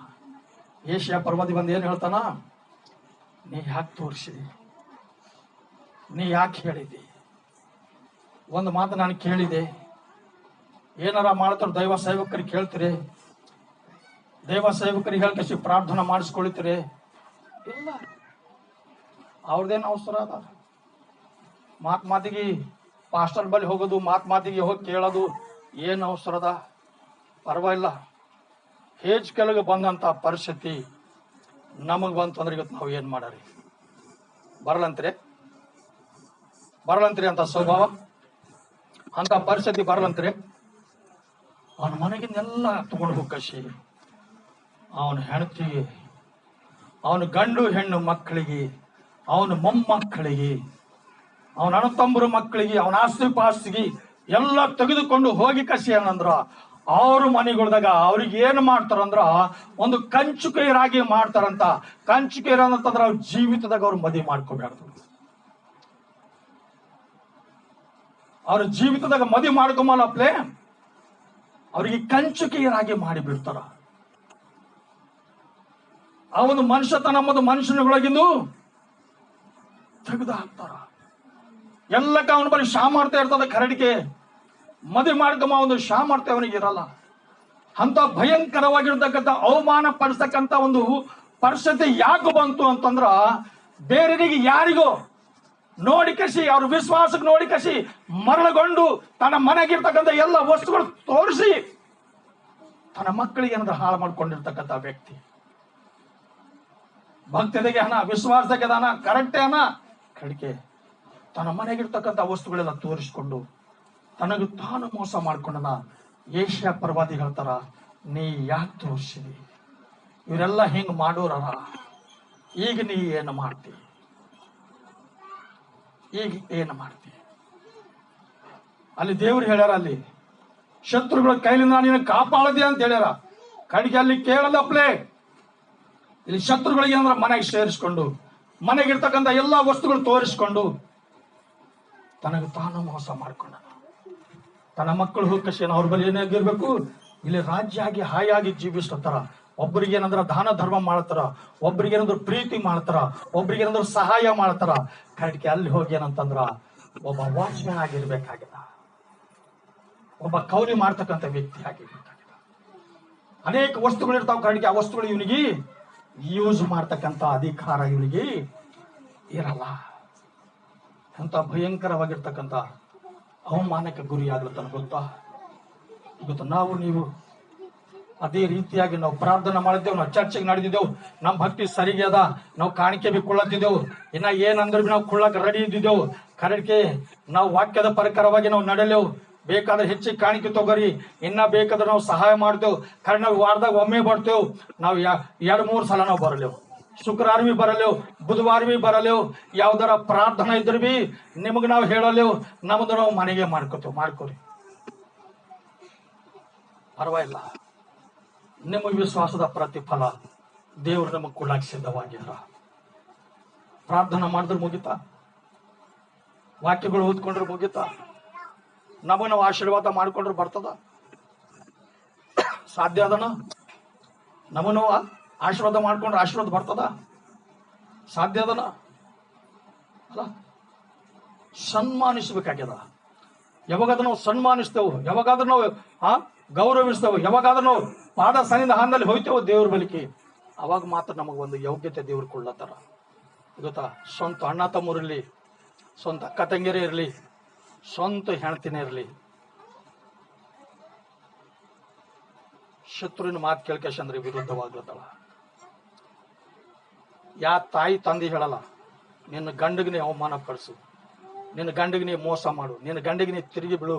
ಏಷ್ಯಾ ಪರ್ವಾದಿ ಬಂದ್ ಏನ್ ಹೇಳ್ತಾನ? ನೀ ಯಾಕೆ ತೋರಿಸಿದಿ, ನೀ ಯಾಕೆ ಹೇಳಿದಿ? ಒಂದು ಮಾತು ನಾನು ಕೇಳಿದೆ, ಏನಾರ ಮಾಡ್ತಾರ ದೈವ ಸೇವಕರಿಗೆ ಕೇಳ್ತೀರಿ, ದೈವ ಸೇವಕರಿಗೆ ಹೇಳ್ಕೇಸಿ ಪ್ರಾರ್ಥನಾ ಮಾಡಿಸ್ಕೊಳ್ತೀರಿ? ಇಲ್ಲ, ಅವ್ರದ್ದೇನು ಅವಸರ ಅದ? ಮಾತಿಗೆ ಪಾಸ್ಟರ್ ಬಳಿ ಹೋಗೋದು, ಮಾತಿಗೆ ಹೋಗಿ ಕೇಳೋದು ಏನು ಅವಸರ ಅದ? ಪರವಾಗಿಲ್ಲ. ಹೇಜ್ ಕೆಳಗೆ ಬಂದಂತ ಪರಿಸ್ಥಿತಿ ನಮಗ್ ಬಂತಂದ್ರೆ ಇವತ್ತು ನಾವು ಏನ್ ಮಾಡಾರಿ? ಬರಲಂತ್ರಿ ಅಂತ ಸ್ವಭಾವ, ಅಂತ ಪರಿಸ್ಥಿತಿ ಬರಲಂತ್ರಿ. ಅವನ ಮನೆಗಿಂದೆಲ್ಲ ತಗೊಂಡು ಹೋಗಸಿ ಅವನ ಹೆಂಡತಿಗೆ, ಅವನ ಗಂಡು ಹೆಣ್ಣು ಮಕ್ಕಳಿಗೆ, ಅವನ ಮೊಮ್ಮಕ್ಕಳಿಗೆ, ಅವನ ಅಣ್ಣ ತಮ್ಮರ ಮಕ್ಕಳಿಗೆ, ಅವನ ಆಸ್ತಿ ಪಾಸ್ತಿಗೆ ಎಲ್ಲ ತೆಗೆದುಕೊಂಡು ಹೋಗಿ ಕಸಿ ಏನಂದ್ರ ಅವ್ರ ಮನೆಗಳ್ದಾಗ ಅವ್ರಿಗೆ ಏನ್ ಮಾಡ್ತಾರಂದ್ರ ಒಂದು ಕಂಚುಕೈರಾಗಿ ಮಾಡ್ತಾರಂತ. ಕಂಚುಕೈರ ಅಂತಂದ್ರ ಅವ್ರ ಜೀವಿತದಾಗ ಅವ್ರು ಮದುವೆ ಮಾಡ್ಕೋಬಾರ್ದು. ಅವ್ರ ಜೀವಿತದಾಗ ಮದುವೆ ಮಾಡ್ಕೊಂಬಲ್ಲಪ್ಲೆ ಅವ್ರಿಗೆ ಕಂಚುಕೈರಾಗಿ ಮಾಡಿಬಿಡ್ತಾರ. ಆ ಒಂದು ಮನುಷ್ಯತನ ನಮ್ಮದು ಮನುಷ್ಯನೊಳಗಿಂದು ತೆಗೆದು ಹಾಕ್ತಾರ. ಎಲ್ಲಕ್ಕ ಅವನ ಬರೀ ಸಾಮರ್ಥ್ಯ ಇರ್ತದ, ಕರಡಿಕೆ ಮದುವೆ ಮಾಡ್ಕೊಂಬ ಒಂದು ಸಾಮರ್ಥ್ಯ ಅವನಿಗೆ ಇರಲ್ಲ. ಅಂತ ಭಯಂಕರವಾಗಿರ್ತಕ್ಕಂಥ ಅವಮಾನ ಪಡಿಸ್ತಕ್ಕಂಥ ಒಂದು ಪರಿಸ್ಥಿತಿ ಯಾಕೆ ಬಂತು ಅಂತಂದ್ರ ಬೇರೆಯವರಿಗೆ ಯಾರಿಗೋ ನೋಡಿ ಕಸಿ, ಅವ್ರ ವಿಶ್ವಾಸಕ್ಕೆ ನೋಡಿ ಕಸಿ ಮರಳಗೊಂಡು ತನ್ನ ಮನೆಗಿರ್ತಕ್ಕಂಥ ಎಲ್ಲ ವಸ್ತುಗಳು ತೋರಿಸಿ ತನ್ನ ಮಕ್ಕಳಿಗೆ ಏನಾದ್ರೂ ಹಾಳು ಮಾಡ್ಕೊಂಡಿರ್ತಕ್ಕಂಥ ವ್ಯಕ್ತಿ. ಭಕ್ತಿಯಾಗೆ ಹಣ, ವಿಶ್ವಾಸದಾಗೆ ಹಣ, ಕರೆಕ್ಟೇ ಹಣ, ಕಡಿಕೆ ತನ್ನ ಮನೆಗಿರ್ತಕ್ಕಂಥ ವಸ್ತುಗಳೆಲ್ಲ ತೋರಿಸ್ಕೊಂಡು ತನಗೆ ತಾನು ಮೋಸ ಮಾಡ್ಕೊಂಡನ. ಏಷ್ಯಾ ಪರ್ವಾದಿ ಹೇಳ್ತಾರ, ನೀ ಯಾಕೆ ತೋರಿಸಿದಿ? ಇವರೆಲ್ಲ ಹಿಂಗ್ ಮಾಡೋರ, ಈಗ ನೀ ಏನು ಮಾಡ್ತಿ? ಈಗ ಏನು ಮಾಡ್ತಿ? ಅಲ್ಲಿ ದೇವ್ರು ಹೇಳ್ಯಾರ, ಅಲ್ಲಿ ಶತ್ರುಗಳ ಕೈಲಿಂದ ನೀನು ಕಾಪಾಡದೆ ಅಂತ ಹೇಳ್ಯಾರ. ಕಡೆಗೆ ಅಲ್ಲಿ ಕೇಳದಪ್ಲೇ ಇಲ್ಲಿ ಶತ್ರುಗಳಿಗೆ ಅಂದ್ರೆ ಮನೆಗೆ ಸೇರಿಸ್ಕೊಂಡು ಮನೆಗಿರ್ತಕ್ಕಂಥ ಎಲ್ಲಾ ವಸ್ತುಗಳು ತೋರಿಸ್ಕೊಂಡು ತನಗೆ ತಾನು ಮೋಸ ಮಾಡ್ಕೊಂಡ. ತನ್ನ ಮಕ್ಕಳು ಹೋಗಕೇನ ಅವ್ರ ಬಳಿ ಏನಾಗಿರ್ಬೇಕು, ಇಲ್ಲಿ ರಾಜ್ಯ ಆಗಿ ಹಾಯಾಗಿ ಜೀವಿಸ್ತಾರ. ಒಬ್ಬರಿಗೆ ಏನಂದ್ರ ದಾನ ಧರ್ಮ ಮಾಡ್ತಾರ, ಒಬ್ರಿಗೆ ಏನಾದ್ರು ಪ್ರೀತಿ ಮಾಡ್ತಾರ, ಒಬ್ರಿಗೆ ಏನಾದ್ರು ಸಹಾಯ ಮಾಡ್ತಾರ. ಕರೆಕ್ಟ್ ಅಲ್ಲಿ ಹೋಗಿ ಏನಂತಂದ್ರ ಒಬ್ಬ ವಾಚ್ಮ್ಯಾನ್ ಆಗಿರ್ಬೇಕಾಗಿಲ್ಲ, ಒಬ್ಬ ಕೌಲಿ ಮಾಡ್ತಕ್ಕಂಥ ವ್ಯಕ್ತಿ ಆಗಿರ್ಬೇಕಾಗಿಲ್ಲ. ಅನೇಕ ವಸ್ತುಗಳು ಇರ್ತಾವ ಕಡೆಗೆ, ಆ ವಸ್ತುಗಳು ಇವನಿಗೆ ಯೂಸ್ ಮಾಡ್ತಕ್ಕಂಥ ಅಧಿಕಾರ ಇವರಿಗೆ ಇರಲ್ಲ. ಅಂತ ಭಯಂಕರವಾಗಿರ್ತಕ್ಕಂಥ ಅವಮಾನಕ್ಕೆ ಗುರಿಯಾಗ್ಲತ್ತಾನ ಗೊತ್ತಾ. ಇವತ್ತು ನಾವು ನೀವು ಅದೇ ರೀತಿಯಾಗಿ ನಾವು ಪ್ರಾರ್ಥನೆ ಮಾಡಿದ್ದೆವು, ನಾವು ಚರ್ಚೆಗೆ ನಡೆದಿದ್ದೆವು, ನಮ್ಮ ಭಕ್ತಿ ಸರಿಗೆ ಅದ, ನಾವು ಕಾಣಿಕೆ ಬಿ ಕೊಳ್ಳತ್ತಿದ್ದೆವು, ಇನ್ನ ಏನಂದ್ರೆ ಬಿ ನಾವು ಕೊಳ್ಳಕ್ಕೆ ರೆಡಿ ಇದ್ದಿದ್ದೆವು. ಕರೆಕ್ಟ್ಗೆ ನಾವು ವಾಕ್ಯದ ಪ್ರಕಾರವಾಗಿ ನಾವು ನಡೆಲೆವು. ಬೇಕಾದ್ರೆ ಹೆಚ್ಚಿಗೆ ಕಾಣಿಕೆ ತಗೋರಿ, ಇನ್ನ ಬೇಕಾದ್ರೆ ನಾವು ಸಹಾಯ ಮಾಡ್ತೇವೆ. ಕರೆಕ್ಟ್ ನಾವು ವಾರದಾಗ ಒಮ್ಮೆ ಬರ್ತೇವೆ, ನಾವು 2-3 ಸಲ ನಾವು ಬರಲೇವು. ಶುಕ್ರವಾರ ಬಿ ಬರಲೇವು, ಬುಧವಾರ ಬಿ ಬರಲೇವು. ಯಾವ್ದಾರ ಪ್ರಾರ್ಥನೆ ಇದ್ರೆ ಬಿ ನಿಮಗೆ ನಾವು ಹೇಳಲೇವು, ನಮ್ದು ನಾವು ಮನೆಗೆ ಮಾಡ್ಕೋರಿ, ಪರವಾಗಿಲ್ಲ. ನಿಮ್ಮ ವಿಶ್ವಾಸದ ಪ್ರತಿಫಲ ದೇವರು ನಮಗೆ ಕೊಡಕ್ಕೆ ಸಿದ್ಧವಾಗಿಲ್ಲ. ಪ್ರಾರ್ಥನೆ ಮಾಡಿದ್ರೆ ಮುಗಿತಾ, ವಾಕ್ಯಗಳು ಓದ್ಕೊಂಡ್ರೆ ಮುಗಿತಾ, ನಮಗೆ ನಾವು ಆಶೀರ್ವಾದ ಮಾಡ್ಕೊಂಡ್ರೆ ಬರ್ತದ? ಸಾಧ್ಯ ಅದನ? ನಮಗೆ ನಾವು ಆಶೀರ್ವಾದ ಮಾಡ್ಕೊಂಡ್ರೆ ಆಶೀರ್ವಾದ ಬರ್ತದ? ಸಾಧ್ಯ ಅದನ? ಅಲ್ಲ, ಸನ್ಮಾನಿಸಬೇಕಾಗ್ಯದ. ಯಾವಾಗಾದ್ರೂ ನಾವು ಸನ್ಮಾನಿಸ್ತೇವೆ, ಯಾವಾಗಾದ್ರೂ ನಾವು ಗೌರವಿಸ್ತೇವೆ, ಯಾವಾಗಾದ್ರೂ ನಾವು ಪಾದ ಸನ್ನಿಧ ಹಾಂದಲ್ಲಿ ಹೋಯ್ತೇವೆ ದೇವ್ರ ಬಳಿಕೆ, ಅವಾಗ ಮಾತ್ರ ನಮಗೆ ಒಂದು ಯೋಗ್ಯತೆ ದೇವ್ರು ಕೊಳ್ಳತ್ತಾರ. ಗೊತ್ತಾ? ಸ್ವಂತ ಅಣ್ಣ ತಮ್ಮರಿರ್ಲಿ, ಸ್ವಂತ ಅಕ್ಕ ತಂಗಿಯರೇ ಇರಲಿ, ಸ್ವಂತ ಹೆಣ್ತಿನೇ ಇರಲಿ, ಶತ್ರುವಿನ ಮಾತು ಕೇಳ್ಕೇಶಂದ್ರೆ ವಿರುದ್ಧವಾಗ್ಲತ್ತಳ. ಯಾ ತಾಯಿ ತಂದೆ ಹೇಳಲ್ಲ ನಿನ್ನ ಗಂಡಿಗೆ ನೀ ಅವಮಾನ ಪಡಿಸು, ನಿನ್ನ ಗಂಡಿಗೆ ನೀ ಮೋಸ ಮಾಡು, ನಿನ್ನ ಗಂಡಿಗೆ ನೀ ತಿರುಗಿ ಬಿಡು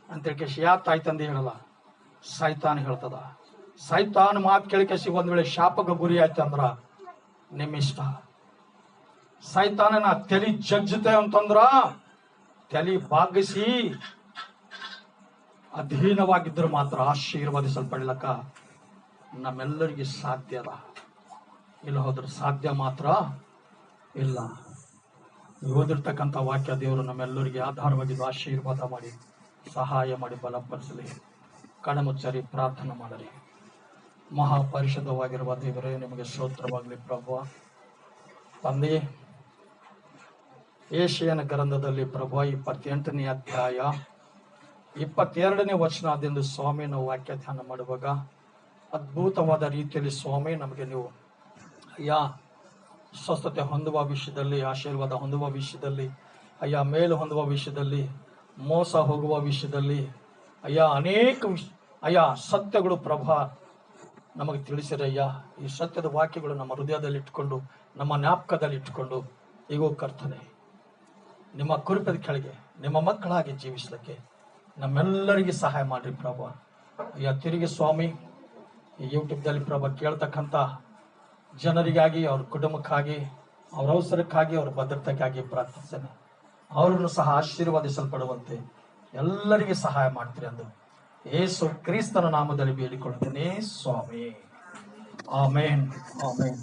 ಅಂತ ಹೇಳ್ಕೇಶಿ ಯಾ ತಾಯಿ ತಂದೆ ಹೇಳಲ್ಲ. ಸೈತಾನ್ ಹೇಳ್ತದ. ಸೈತಾನ್ ಮಾತು ಕೇಳಿಕೇಶಿ ಒಂದ್ ವೇಳೆ ಶಾಪಕ್ಕೆ ಗುರಿ ಆಯ್ತು ಅಂದ್ರ ನಿಮ್ಮಿಷ್ಟ. ಸೈತಾನನ ತಲೆ ಜಜ್ಜುತ್ತೆ ಅಂತಂದ್ರ ತಲೆ ಬಾಗಿಸಿ ಅಧೀನವಾಗಿದ್ರೆ ಮಾತ್ರ ಆಶೀರ್ವಾದಿಸಲ್ಪಡ್ಲಕ್ಕ ನಮ್ಮೆಲ್ಲರಿಗೆ ಸಾಧ್ಯ ಅದ. ಇಲ್ಲ ಹೋದ್ರೆ ಸಾಧ್ಯ ಮಾತ್ರ ಇಲ್ಲ. ಓದಿರ್ತಕ್ಕಂಥ ವಾಕ್ಯ ದೇವರು ನಮ್ಮೆಲ್ಲರಿಗೆ ಆಧಾರವಾಗಿದ್ದು ಆಶೀರ್ವಾದ ಮಾಡಿ ಸಹಾಯ ಮಾಡಿ ಬಲಪಡಿಸಲಿ. ಕಣ್ಣಮುಚ್ಚರಿ ಪ್ರಾರ್ಥನೆ ಮಾಡಲಿ. ಮಹಾಪರಿಷದವಾಗಿರುವ ದೇವರೇ, ನಿಮಗೆ ಸ್ತೋತ್ರವಾಗಲಿ. ಪ್ರಭು ತಂದೆ, ಯೆಶಾಯನ ಗ್ರಂಥದಲ್ಲಿ ಪ್ರಭು 28ನೇ ಅಧ್ಯಾಯ 22ನೇ ವಚನದಿಂದ ಸ್ವಾಮಿ ನಾವು ವಾಕ್ಯ ಧ್ಯಾನ ಮಾಡುವಾಗ ಅದ್ಭುತವಾದ ರೀತಿಯಲ್ಲಿ ಸ್ವಾಮಿ ನಮಗೆ ನೀವು ಅಯ್ಯ ಸ್ವಸ್ಥತೆ ಹೊಂದುವ ವಿಷಯದಲ್ಲಿ, ಆಶೀರ್ವಾದ ಹೊಂದುವ ವಿಷಯದಲ್ಲಿ, ಅಯ್ಯ ಮೇಲು ಹೊಂದುವ ವಿಷಯದಲ್ಲಿ, ಮೋಸ ಹೋಗುವ ವಿಷಯದಲ್ಲಿ ಅಯ್ಯ ಅನೇಕ ಅಯ್ಯ ಸತ್ಯಗಳು ಪ್ರಭಾ ನಮಗೆ ತಿಳಿಸಿರಯ್ಯ. ಈ ಸತ್ಯದ ವಾಕ್ಯಗಳು ನಮ್ಮ ಹೃದಯದಲ್ಲಿ ಇಟ್ಕೊಂಡು, ನಮ್ಮ ಜ್ಞಾಪಕದಲ್ಲಿ ಇಟ್ಕೊಂಡು ಈಗೋ ಕರ್ತನೆ ನಿಮ್ಮ ಕುರಿಪದ ಕೆಳಗೆ ನಿಮ್ಮ ಮಕ್ಕಳಾಗಿ ಜೀವಿಸಲಿಕ್ಕೆ ನಮ್ಮೆಲ್ಲರಿಗೆ ಸಹಾಯ ಮಾಡ್ರಿ ಪ್ರಭಾ. ಅಯ್ಯ ತಿರುಗಿ ಸ್ವಾಮಿ ಈ ಯೂಟ್ಯೂಬ್ದಲ್ಲಿ ಪ್ರಭಾ ಕೇಳ್ತಕ್ಕಂಥ ಜನರಿಗಾಗಿ, ಅವ್ರ ಕುಟುಂಬಕ್ಕಾಗಿ, ಅವ್ರ ಅವಸರಕ್ಕಾಗಿ, ಅವ್ರ ಭದ್ರತೆಗಾಗಿ ಪ್ರಾರ್ಥಿಸ್ತೇನೆ. ಅವರನ್ನು ಸಹ ಆಶೀರ್ವಾದಿಸಲ್ಪಡುವಂತೆ ಎಲ್ಲರಿಗೆ ಸಹಾಯ ಮಾಡ್ತೀರಿ ಎಂದು ಯೇಸು ಕ್ರಿಸ್ತನ ನಾಮದಲ್ಲಿ ಬೇಡಿಕೊಳ್ಳುತ್ತೇನೆ ಸ್ವಾಮಿ. ಆಮೇನ್, ಆಮೇನ್.